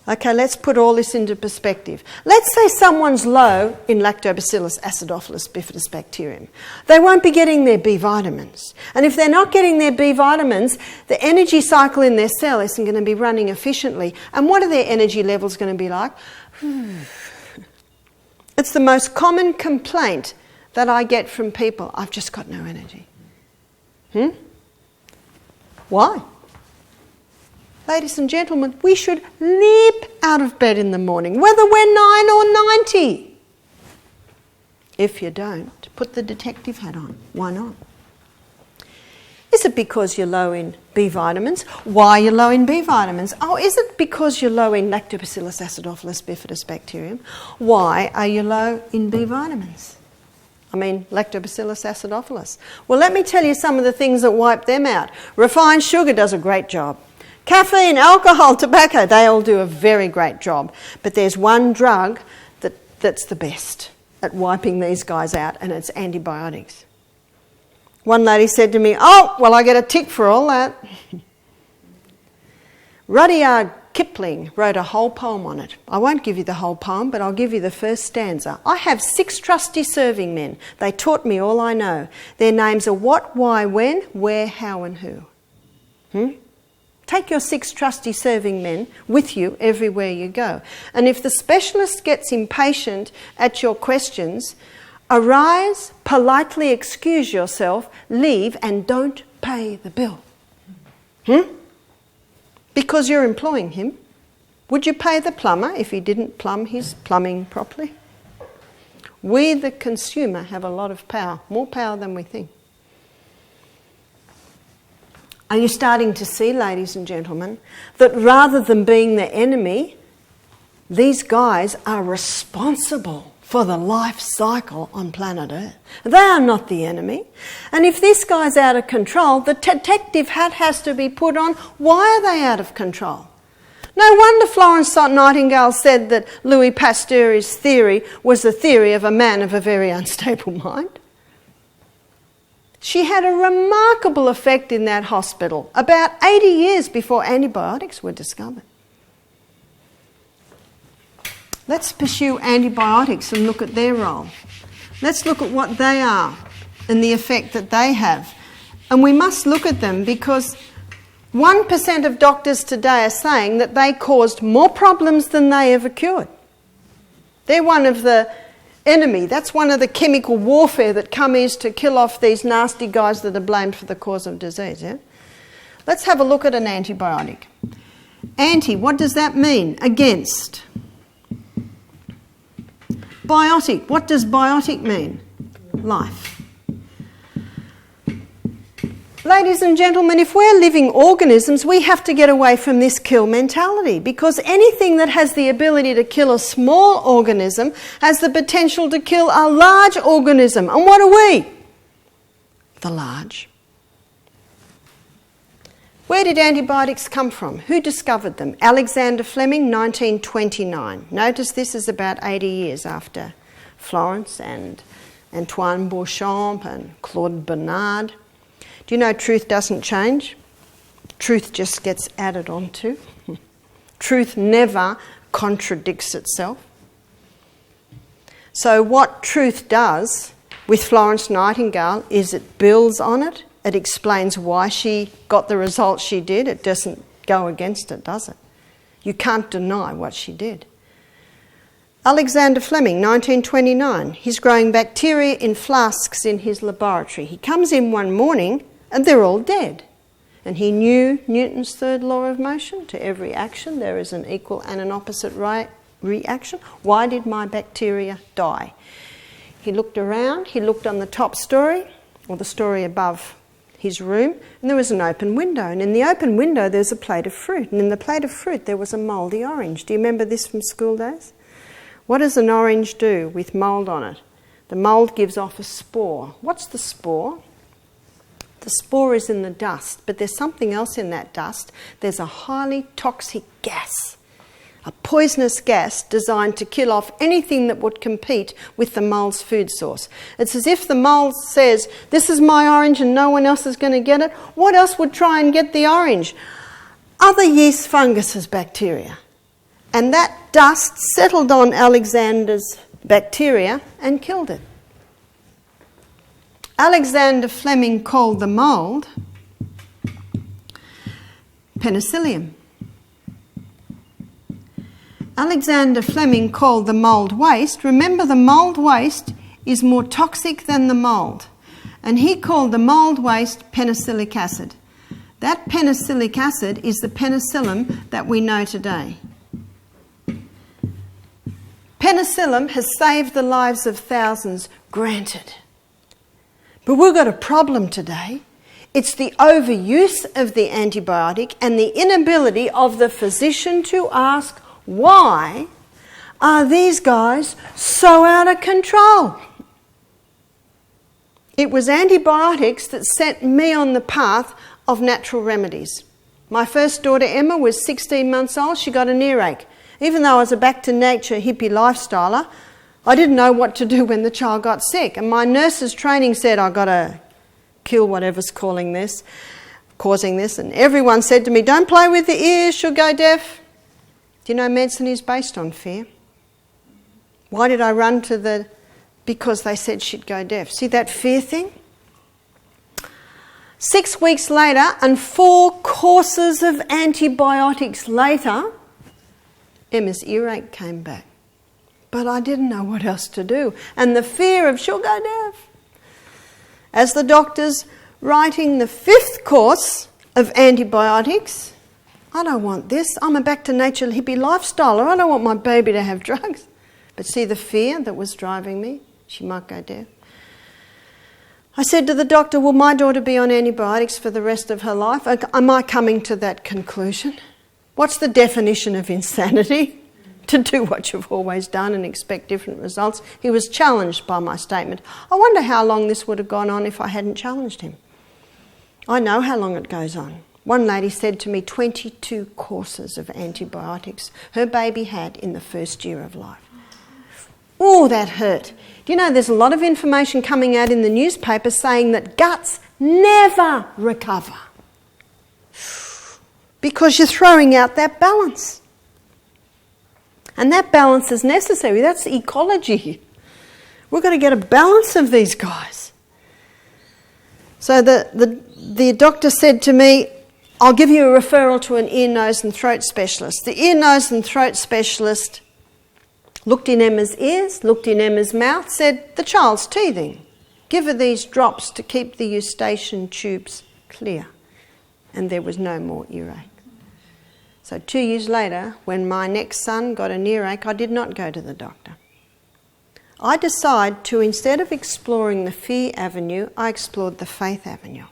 Okay, let's put all this into perspective. Let's say someone's low in Lactobacillus acidophilus bifidobacterium. They won't be getting their B vitamins. And if they're not getting their B vitamins, the energy cycle in their cell isn't going to be running efficiently. And what are their energy levels going to be like? It's the most common complaint that I get from people. I've just got no energy. Why? Ladies and gentlemen, we should leap out of bed in the morning, whether we're 9 or 90. If you don't, put the detective hat on. Why not? Is it because you're low in B vitamins? Why are you low in B vitamins? Oh, is it because you're low in Lactobacillus acidophilus bifidobacterium? Why are you low in B vitamins? I mean, Lactobacillus acidophilus. Well, let me tell you some of the things that wipe them out. Refined sugar does a great job. Caffeine, alcohol, tobacco, they all do a very great job. But there's one drug that's the best at wiping these guys out, and it's antibiotics. One lady said to me, oh, well, I get a tick for all that. Rudyard Kipling wrote a whole poem on it. I won't give you the whole poem, but I'll give you the first stanza. I have 6 trusty serving men. They taught me all I know. Their names are what, why, when, where, how and who. Take your 6 trusty serving men with you everywhere you go. And if the specialist gets impatient at your questions, arise, politely excuse yourself, leave, and don't pay the bill. Because you're employing him. Would you pay the plumber if he didn't plumb his plumbing properly? We, the consumer, have a lot of power, more power than we think. Are you starting to see, ladies and gentlemen, that rather than being the enemy, these guys are responsible for the life cycle on planet Earth? They are not the enemy. And if this guy's out of control, the detective hat has to be put on. Why are they out of control? No wonder Florence Nightingale said that Louis Pasteur's theory was the theory of a man of a very unstable mind. She had a remarkable effect in that hospital about 80 years before antibiotics were discovered. Let's pursue antibiotics and look at their role. Let's look at what they are and the effect that they have. And we must look at them because 1% of doctors today are saying that they caused more problems than they ever cured. They're one of the enemy. That's one of the chemical warfare that comes to kill off these nasty guys that are blamed for the cause of disease. Yeah? Let's have a look at an antibiotic. Anti, what does that mean? Against. Biotic, what does biotic mean? Life. Ladies and gentlemen, if we're living organisms, we have to get away from this kill mentality because anything that has the ability to kill a small organism has the potential to kill a large organism. And what are we? The large. Where did antibiotics come from? Who discovered them? Alexander Fleming, 1929. Notice this is about 80 years after Florence and Antoine Beauchamp and Claude Bernard. Do you know truth doesn't change? Truth just gets added onto. Truth never contradicts itself. So what truth does with Florence Nightingale is it builds on it. It explains why she got the results she did. It doesn't go against it, does it? You can't deny what she did. Alexander Fleming, 1929. He's growing bacteria in flasks in his laboratory. He comes in one morning and they're all dead. And he knew Newton's third law of motion. To every action there is an equal and an opposite reaction. Why did my bacteria die? He looked around, he looked on the top story, or the story above his room, and there was an open window. And in the open window there's a plate of fruit. And in the plate of fruit there was a mouldy orange. Do you remember this from school days? What does an orange do with mould on it? The mould gives off a spore. What's the spore? The spore is in the dust, but there's something else in that dust. There's a highly toxic gas, a poisonous gas designed to kill off anything that would compete with the mole's food source. It's as if the mole says, this is my orange and no one else is going to get it. What else would try and get the orange? Other yeast, funguses, bacteria. And that dust settled on Alexander's bacteria and killed it. Alexander Fleming called the mould penicillium. Alexander Fleming called the mould waste. Remember, the mould waste is more toxic than the mould. And he called the mould waste penicillic acid. That penicillic acid is the penicillin that we know today. Penicillin has saved the lives of thousands, granted. But we've got a problem today. It's the overuse of the antibiotic and the inability of the physician to ask, why are these guys so out of control? It was antibiotics that set me on the path of natural remedies. My first daughter Emma was 16 months old. She got an earache. Even though I was a back-to-nature hippie lifestyler, I didn't know what to do when the child got sick. And my nurse's training said, I've got to kill whatever's causing this. And everyone said to me, don't play with the ears, she'll go deaf. Do you know medicine is based on fear? Why did I run to because they said she'd go deaf? See that fear thing? 6 weeks later and 4 courses of antibiotics later, Emma's earache came back. But I didn't know what else to do. And the fear of she'll go deaf. As the doctor's writing the 5th course of antibiotics, I don't want this. I'm a back-to-nature hippie lifestyler. I don't want my baby to have drugs. But see the fear that was driving me? She might go deaf. I said to the doctor, will my daughter be on antibiotics for the rest of her life? Am I coming to that conclusion? What's the definition of insanity? To do what you've always done and expect different results. He was challenged by my statement. I wonder how long this would have gone on if I hadn't challenged him. I know how long it goes on. One lady said to me 22 courses of antibiotics her baby had in the first year of life. Oh, that hurt. Do you know there's a lot of information coming out in the newspaper saying that guts never recover because you're throwing out that balance. And that balance is necessary. That's ecology. We've got to get a balance of these guys. So the doctor said to me, I'll give you a referral to an ear, nose and throat specialist. The ear, nose and throat specialist looked in Emma's ears, looked in Emma's mouth, said, the child's teething. Give her these drops to keep the eustachian tubes clear. And there was no more earache. So 2 years later, when my next son got an earache, I did not go to the doctor. I decided to, instead of exploring the fear avenue, I explored the faith avenue.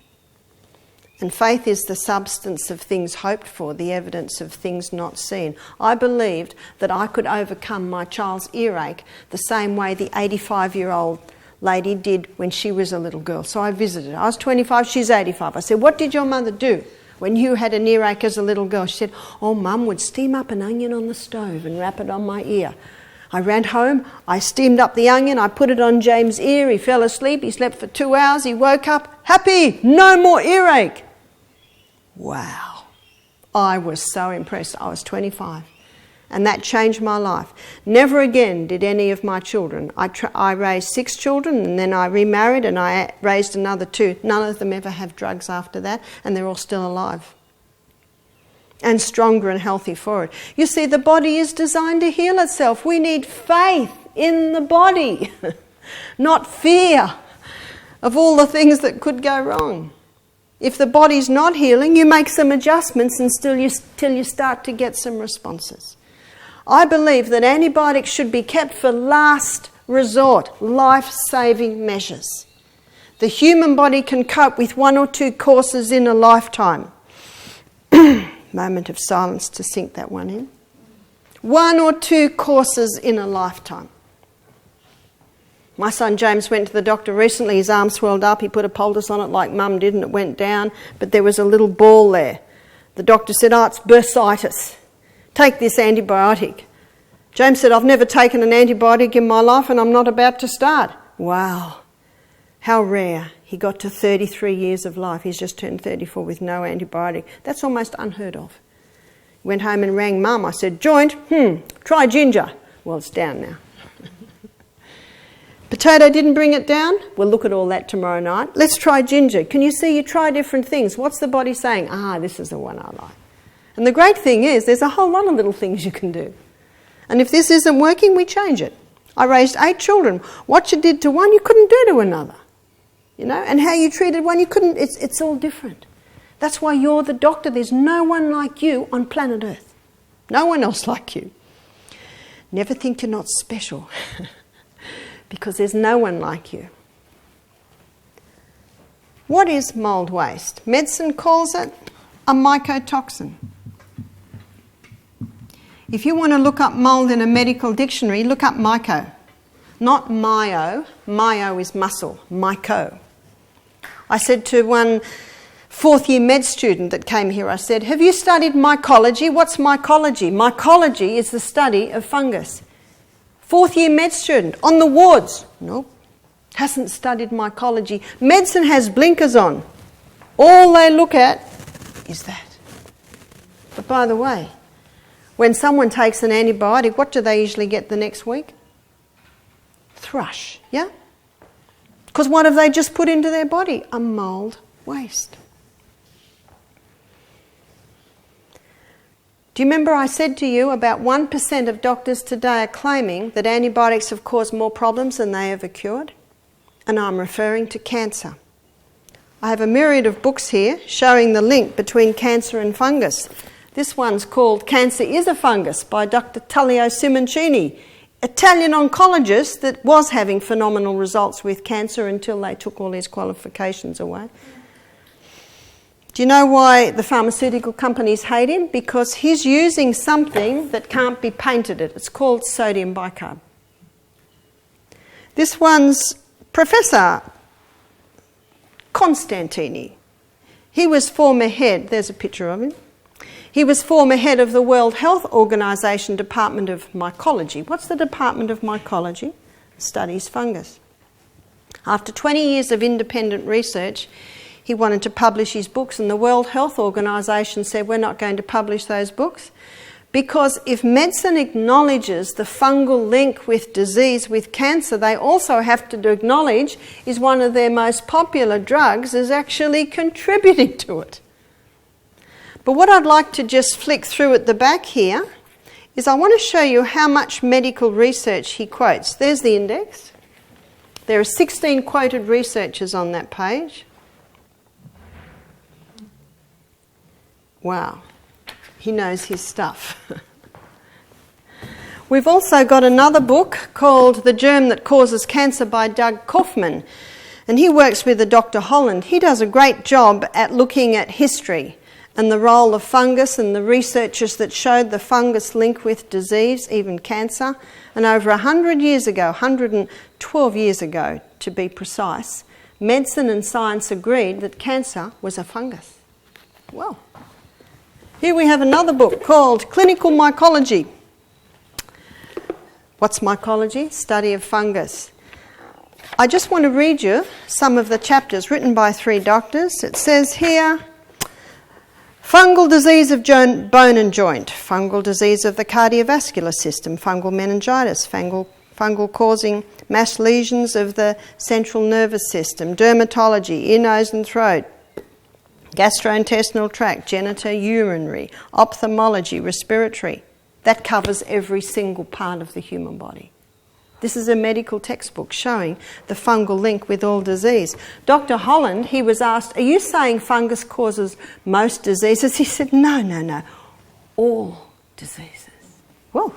And faith is the substance of things hoped for, the evidence of things not seen. I believed that I could overcome my child's earache the same way the 85-year-old lady did when she was a little girl. So I visited. I was 25, she's 85. I said, what did your mother do when you had an earache as a little girl? She said, oh, Mum would steam up an onion on the stove and wrap it on my ear. I ran home, I steamed up the onion, I put it on James' ear, he fell asleep, he slept for 2 hours, he woke up, happy, no more earache. Wow. I was so impressed. I was 25. And that changed my life. Never again did any of my children. I raised 6 children and then I remarried and I raised another 2. None of them ever have drugs after that and they're all still alive. And stronger and healthy for it. You see, the body is designed to heal itself. We need faith in the body, not fear of all the things that could go wrong. If the body's not healing, you make some adjustments till you start to get some responses. I believe that antibiotics should be kept for last resort, life-saving measures. The human body can cope with 1 or 2 courses in a lifetime. Moment of silence to sink that one in. 1 or 2 courses in a lifetime. My son James went to the doctor recently. His arm swelled up. He put a poultice on it like Mum did and it went down, but there was a little ball there. The doctor said, "Oh, it's bursitis. Take this antibiotic." James said, "I've never taken an antibiotic in my life and I'm not about to start." Wow, how rare. He got to 33 years of life. He's just turned 34 with no antibiotic. That's almost unheard of. Went home and rang Mum. I said, "Joint? Try ginger." Well, it's down now. Potato didn't bring it down? We'll look at all that tomorrow night. Let's try ginger. Can you see you try different things? What's the body saying? This is the one I like. And the great thing is there's a whole lot of little things you can do. And if this isn't working, we change it. I raised 8 children. What you did to one, you couldn't do to another. You know, and how you treated one, you couldn't. It's all different. That's why you're the doctor. There's no one like you on planet Earth. No one else like you. Never think you're not special. Because there's no one like you. What is mould waste? Medicine calls it a mycotoxin. If you want to look up mould in a medical dictionary, look up myco. Not myo. Myo is muscle. Myco. I said to one 4th year med student that came here, I said, "Have you studied mycology? What's mycology?" Mycology is the study of fungus. 4th year med student, on the wards. Nope, hasn't studied mycology. Medicine has blinkers on. All they look at is that. But by the way, when someone takes an antibiotic, what do they usually get the next week? Thrush, yeah? Because what have they just put into their body? A mould waste. Do you remember I said to you about 1% of doctors today are claiming that antibiotics have caused more problems than they ever cured? And I'm referring to cancer. I have a myriad of books here showing the link between cancer and fungus. This one's called Cancer is a Fungus by Dr. Tullio Simoncini, Italian oncologist that was having phenomenal results with cancer until they took all his qualifications away. Do you know why the pharmaceutical companies hate him? Because he's using something that can't be painted. It's called sodium bicarb. This one's Professor Constantini. He was former head, there's a picture of him. He was former head of the World Health Organization Department of Mycology. What's the Department of Mycology? Studies fungus. After 20 years of independent research, he wanted to publish his books, and the World Health Organization said, "We're not going to publish those books." Because if medicine acknowledges the fungal link with disease, with cancer, they also have to acknowledge is one of their most popular drugs is actually contributing to it. But what I'd like to just flick through at the back here is I want to show you how much medical research he quotes. There's the index. There are 16 quoted researchers on that page. Wow, he knows his stuff. We've also got another book called The Germ That Causes Cancer by Doug Kaufman, and he works with a Dr. Holland. He does a great job at looking at history and the role of fungus and the researchers that showed the fungus link with disease, even cancer. And over 100 years ago, 112 years ago to be precise, medicine and science agreed that cancer was a fungus. Well, here we have another book called Clinical Mycology. What's mycology? Study of fungus. I just want to read you some of the chapters written by 3 doctors. It says here, fungal disease of bone and joint, fungal disease of the cardiovascular system, fungal meningitis, fungal causing mass lesions of the central nervous system, dermatology, ear, nose and throat, gastrointestinal tract, genitourinary, ophthalmology, respiratory. That covers every single part of the human body. This is a medical textbook showing the fungal link with all disease. Dr. Holland, he was asked, "Are you saying fungus causes most diseases?" He said, no, all diseases. Whoa.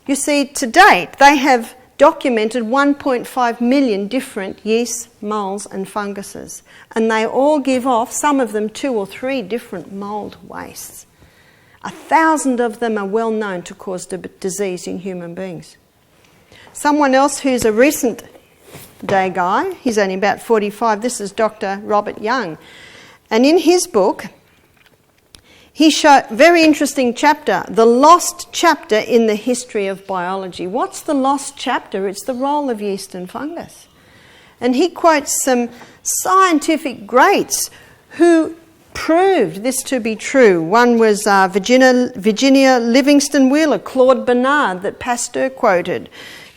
You see, to date, they have documented 1.5 million different yeasts, molds and funguses. And they all give off, some of them 2 or 3 different mould wastes. 1,000 of them are well known to cause disease in human beings. Someone else who's a recent day guy, he's only about 45, this is Dr. Robert Young. And in his book, he showed a very interesting chapter, the lost chapter in the history of biology. What's the lost chapter? It's the role of yeast and fungus. And he quotes some scientific greats who proved this to be true. One was Virginia Livingston Wheeler, Claude Bernard that Pasteur quoted,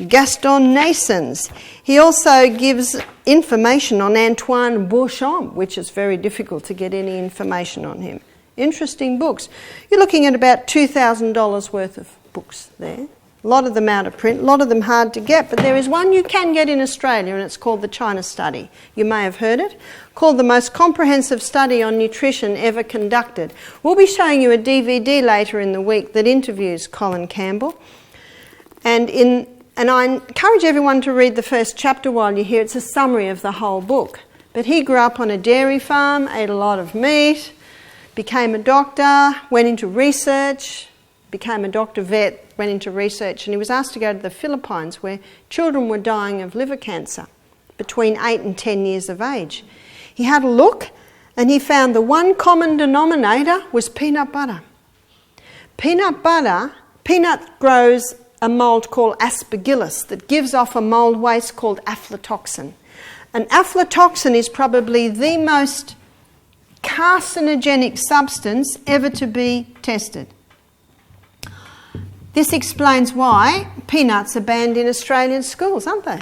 Gaston Naessens. He also gives information on Antoine Beauchamp, which is very difficult to get any information on him. Interesting books. You're looking at about $2,000 worth of books there. A lot of them out of print, a lot of them hard to get, but there is one you can get in Australia, and it's called the China Study. You may have heard it, called the most comprehensive study on nutrition ever conducted. We'll be showing you a DVD later in the week that interviews Colin Campbell. And I encourage everyone to read the first chapter while you're here. It's a summary of the whole book. But he grew up on a dairy farm, ate a lot of meat, became a doctor, went into research, became a doctor vet, went into research, and he was asked to go to the Philippines where children were dying of liver cancer between 8 and 10 years of age. He had a look and he found the one common denominator was peanut butter. Peanut grows a mould called aspergillus that gives off a mould waste called aflatoxin. And aflatoxin is probably the most carcinogenic substance ever to be tested. This explains why peanuts are banned in Australian schools, aren't they?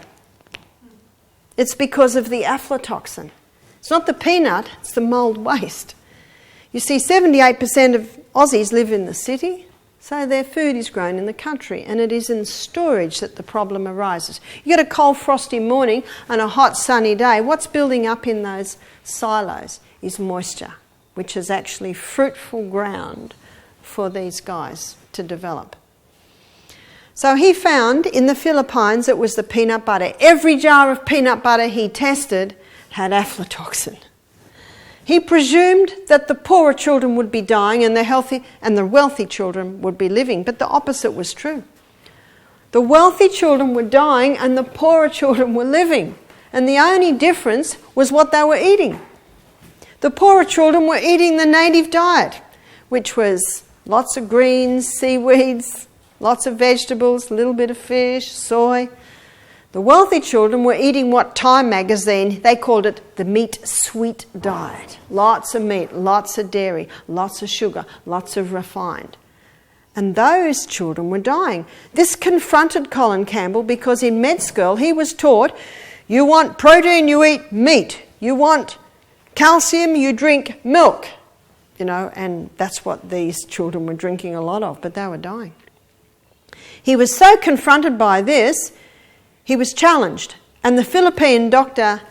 It's because of the aflatoxin. It's not the peanut, it's the mould waste. You see, 78% of Aussies live in the city, so their food is grown in the country, and it is in storage that the problem arises. You get a cold, frosty morning and a hot, sunny day. What's building up in those silos is moisture, which is actually fruitful ground for these guys to develop. So he found in the Philippines it was the peanut butter. Every jar of peanut butter he tested had aflatoxin. He presumed that the poorer children would be dying and the wealthy children would be living, but the opposite was true. The wealthy children were dying and the poorer children were living, and the only difference was what they were eating. The poorer children were eating the native diet, which was lots of greens, seaweeds, lots of vegetables, a little bit of fish, soy. The wealthy children were eating what Time magazine, they called it the meat-sweet diet. Lots of meat, lots of dairy, lots of sugar, lots of refined. And those children were dying. This confronted Colin Campbell because in med school he was taught, you want protein, you eat meat. You want calcium, you drink milk. And that's what these children were drinking a lot of, but they were dying. He was so confronted by this, he was challenged. And the Philippine doctor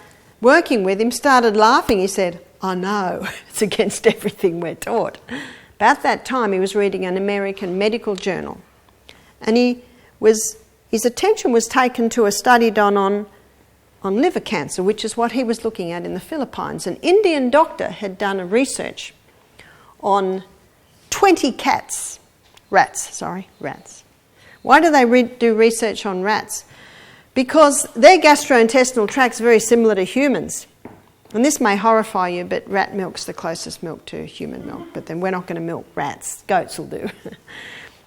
working with him started laughing. He said, "I know, it's against everything we're taught." About that time, he was reading an American medical journal. And his attention was taken to a study done on liver cancer, which is what he was looking at in the Philippines. An Indian doctor had done a research on 20 rats. Why do they do research on rats? Because their gastrointestinal tract's very similar to humans. And this may horrify you, but rat milk's the closest milk to human milk. But then we're not going to milk rats. Goats will do.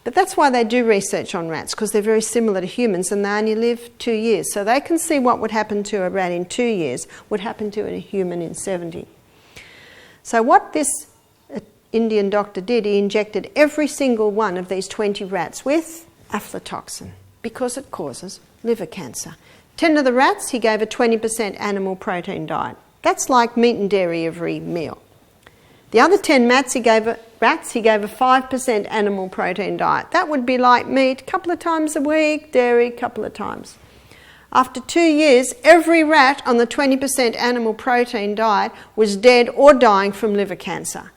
But that's why they do research on rats, because they're very similar to humans and they only live 2 years. So they can see what would happen to a rat in 2 years would happen to a human in 70. So what this Indian doctor did, he injected every single one of these 20 rats with aflatoxin because it causes liver cancer. 10 of the rats, he gave a 20% animal protein diet. That's like meat and dairy every meal. The other 10 rats, he gave a 5% animal protein diet. That would be like meat a couple of times a week, dairy a couple of times. After 2 years, every rat on the 20% animal protein diet was dead or dying from liver cancer.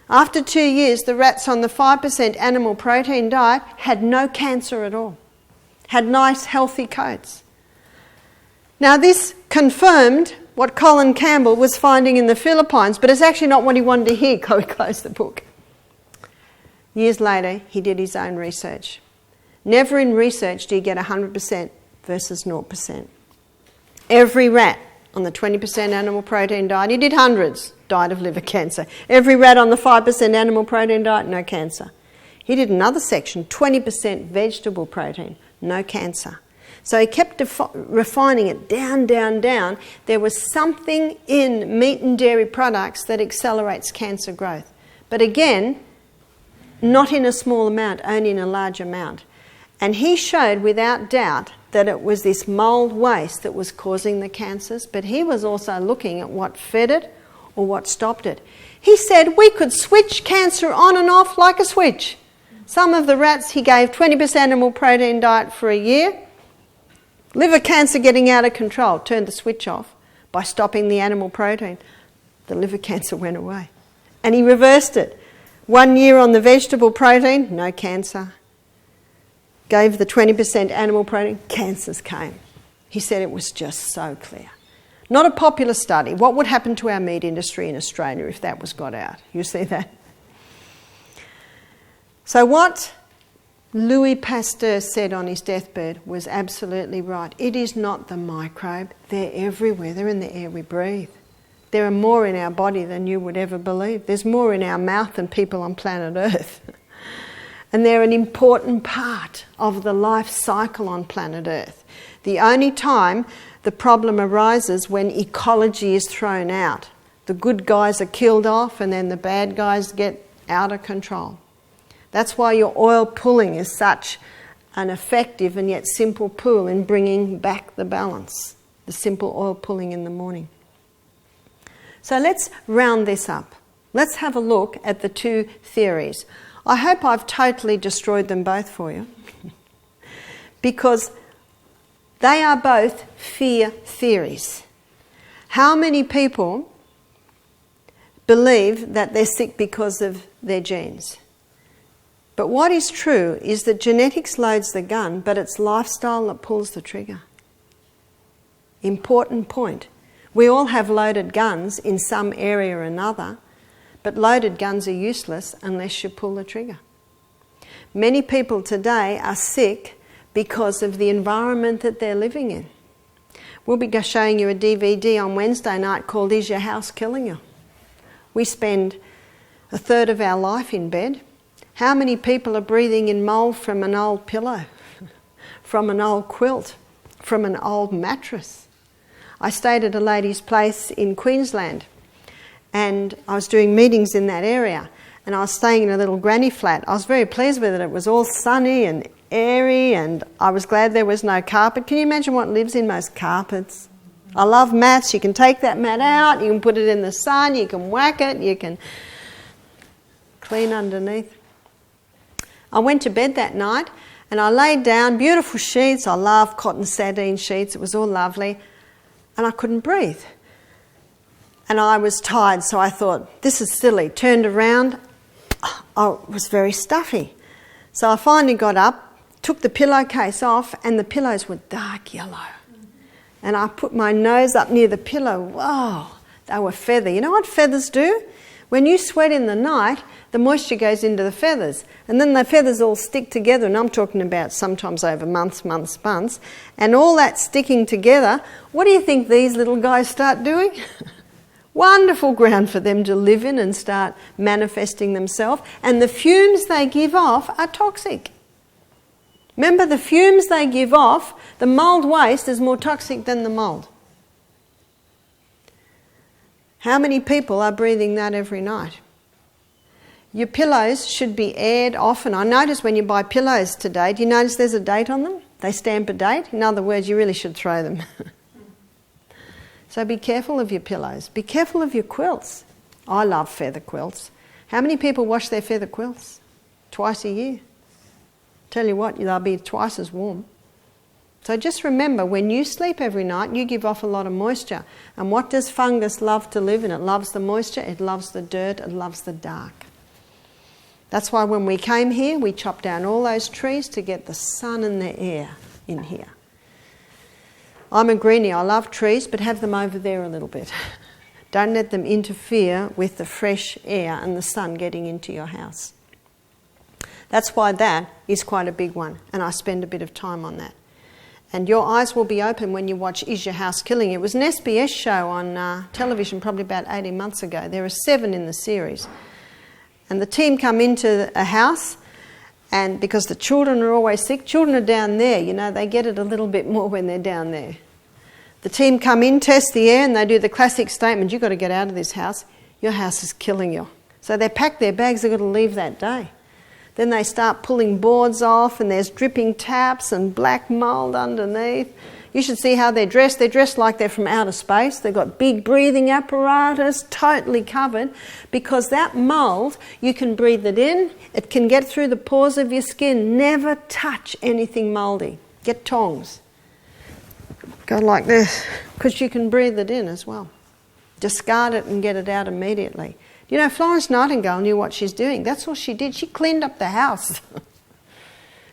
After 2 years, the rats on the 5% animal protein diet had no cancer at all, had nice healthy coats. Now this confirmed what Colin Campbell was finding in the Philippines, but it's actually not what he wanted to hear, so he closed the book. Years later, he did his own research. Never in research do you get 100% versus 0%. Every rat on the 20% animal protein diet, he did hundreds, died of liver cancer. Every rat on the 5% animal protein diet, no cancer. He did another section, 20% vegetable protein, no cancer. So he kept refining it down, down, down. There was something in meat and dairy products that accelerates cancer growth. But again, not in a small amount, only in a large amount. And he showed without doubt that it was this mould waste that was causing the cancers, but he was also looking at what fed it or what stopped it. He said we could switch cancer on and off like a switch. Some of the rats he gave 20% animal protein diet for a year. Liver cancer getting out of control, turned the switch off by stopping the animal protein. The liver cancer went away. And he reversed it. 1 year on the vegetable protein, no cancer. Gave the 20% animal protein, cancers came. He said it was just so clear. Not a popular study. What would happen to our meat industry in Australia if that was got out? You see that? So what Louis Pasteur said on his deathbed was absolutely right. It is not the microbe. They're everywhere. They're in the air we breathe. There are more in our body than you would ever believe. There's more in our mouth than people on planet Earth. And they're an important part of the life cycle on planet Earth. The only time the problem arises when ecology is thrown out. The good guys are killed off and then the bad guys get out of control. That's why your oil pulling is such an effective and yet simple pull in bringing back the balance. The simple oil pulling in the morning. So let's round this up. Let's have a look at the two theories. I hope I've totally destroyed them both for you because they are both fear theories. How many people believe that they're sick because of their genes? But what is true is that genetics loads the gun, but it's lifestyle that pulls the trigger. Important point. We all have loaded guns in some area or another, but loaded guns are useless unless you pull the trigger. Many people today are sick because of the environment that they're living in. We'll be showing you a DVD on Wednesday night called Is Your House Killing You? We spend a third of our life in bed. How many people are breathing in mould from an old pillow, from an old quilt, from an old mattress? I stayed at a lady's place in Queensland and I was doing meetings in that area and I was staying in a little granny flat. I was very pleased with it. It was all sunny and airy and I was glad there was no carpet. Can you imagine what lives in most carpets? I love mats. You can take that mat out, you can put it in the sun, you can whack it, you can clean underneath. I went to bed that night and I laid down, beautiful sheets. I love cotton sateen sheets. It was all lovely. And I couldn't breathe. And I was tired, so I thought, this is silly. Turned around, it was very stuffy. So I finally got up, took the pillowcase off, and the pillows were dark yellow. And I put my nose up near the pillow. Whoa, they were feather. You know what feathers do? When you sweat in the night, the moisture goes into the feathers. And then the feathers all stick together, and I'm talking about sometimes over months. And all that sticking together, what do you think these little guys start doing? Wonderful ground for them to live in and start manifesting themselves. And the fumes they give off are toxic. Remember, the fumes they give off, the mould waste is more toxic than the mould. How many people are breathing that every night? Your pillows should be aired often. I notice when you buy pillows today, do you notice there's a date on them? They stamp a date. In other words, you really should throw them. So be careful of your pillows. Be careful of your quilts. I love feather quilts. How many people wash their feather quilts? Twice a year. Tell you what, they'll be twice as warm. So just remember, when you sleep every night, you give off a lot of moisture. And what does fungus love to live in? It loves the moisture, it loves the dirt, it loves the dark. That's why when we came here, we chopped down all those trees to get the sun and the air in here. I'm a greenie, I love trees, but have them over there a little bit. Don't let them interfere with the fresh air and the sun getting into your house. That's why that is quite a big one, and I spend a bit of time on that. And your eyes will be open when you watch Is Your House Killing You? It was an SBS show on television probably about 18 months ago. There are 7 in the series. And the team come into a house, and because the children are always sick, children are down there, you know, they get it a little bit more when they're down there. The team come in, test the air, and they do the classic statement, you've got to get out of this house. Your house is killing you. So they pack their bags, they've got to leave that day. Then they start pulling boards off, and there's dripping taps and black mould underneath. You should see how they're dressed. They're dressed like they're from outer space. They've got big breathing apparatus, totally covered, because that mould, you can breathe it in. It can get through the pores of your skin. Never touch anything mouldy. Get tongs. Go like this, because you can breathe it in as well. Discard it and get it out immediately. You know, Florence Nightingale knew what she's doing. That's all she did. She cleaned up the house.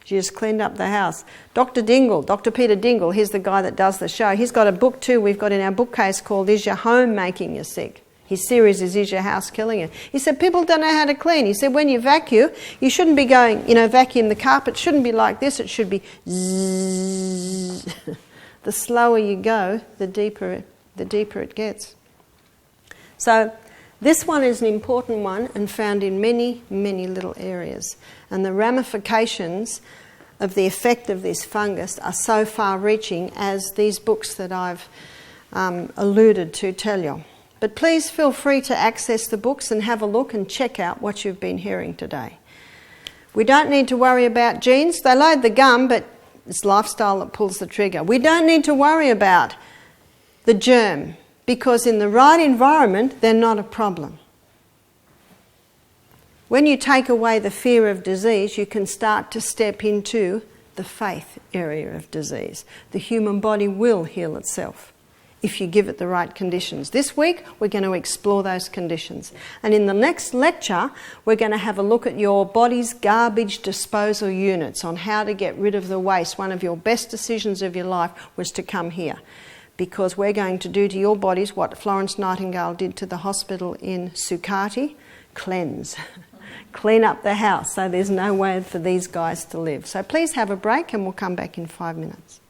She just cleaned up the house. Dr. Peter Dingle, he's the guy that does the show. He's got a book too we've got in our bookcase called Is Your Home Making You Sick? His series is Your House Killing You? He said, people don't know how to clean. He said, when you vacuum, you shouldn't be going, you know, vacuum the carpet. It shouldn't be like this. It should be zzz. The slower you go, the deeper it gets. So this one is an important one and found in many, many little areas. And the ramifications of the effect of this fungus are so far-reaching as these books that I've alluded to tell you. But please feel free to access the books and have a look and check out what you've been hearing today. We don't need to worry about genes. They load the gun, but it's lifestyle that pulls the trigger. We don't need to worry about the germ, because in the right environment, they're not a problem. When you take away the fear of disease, you can start to step into the faith area of disease. The human body will heal itself if you give it the right conditions. This week, we're going to explore those conditions. And in the next lecture, we're going to have a look at your body's garbage disposal units on how to get rid of the waste. One of your best decisions of your life was to come here, because we're going to do to your bodies what Florence Nightingale did to the hospital in Sukati, cleanse. Clean up the house so there's no way for these guys to live. So please have a break and we'll come back in 5 minutes.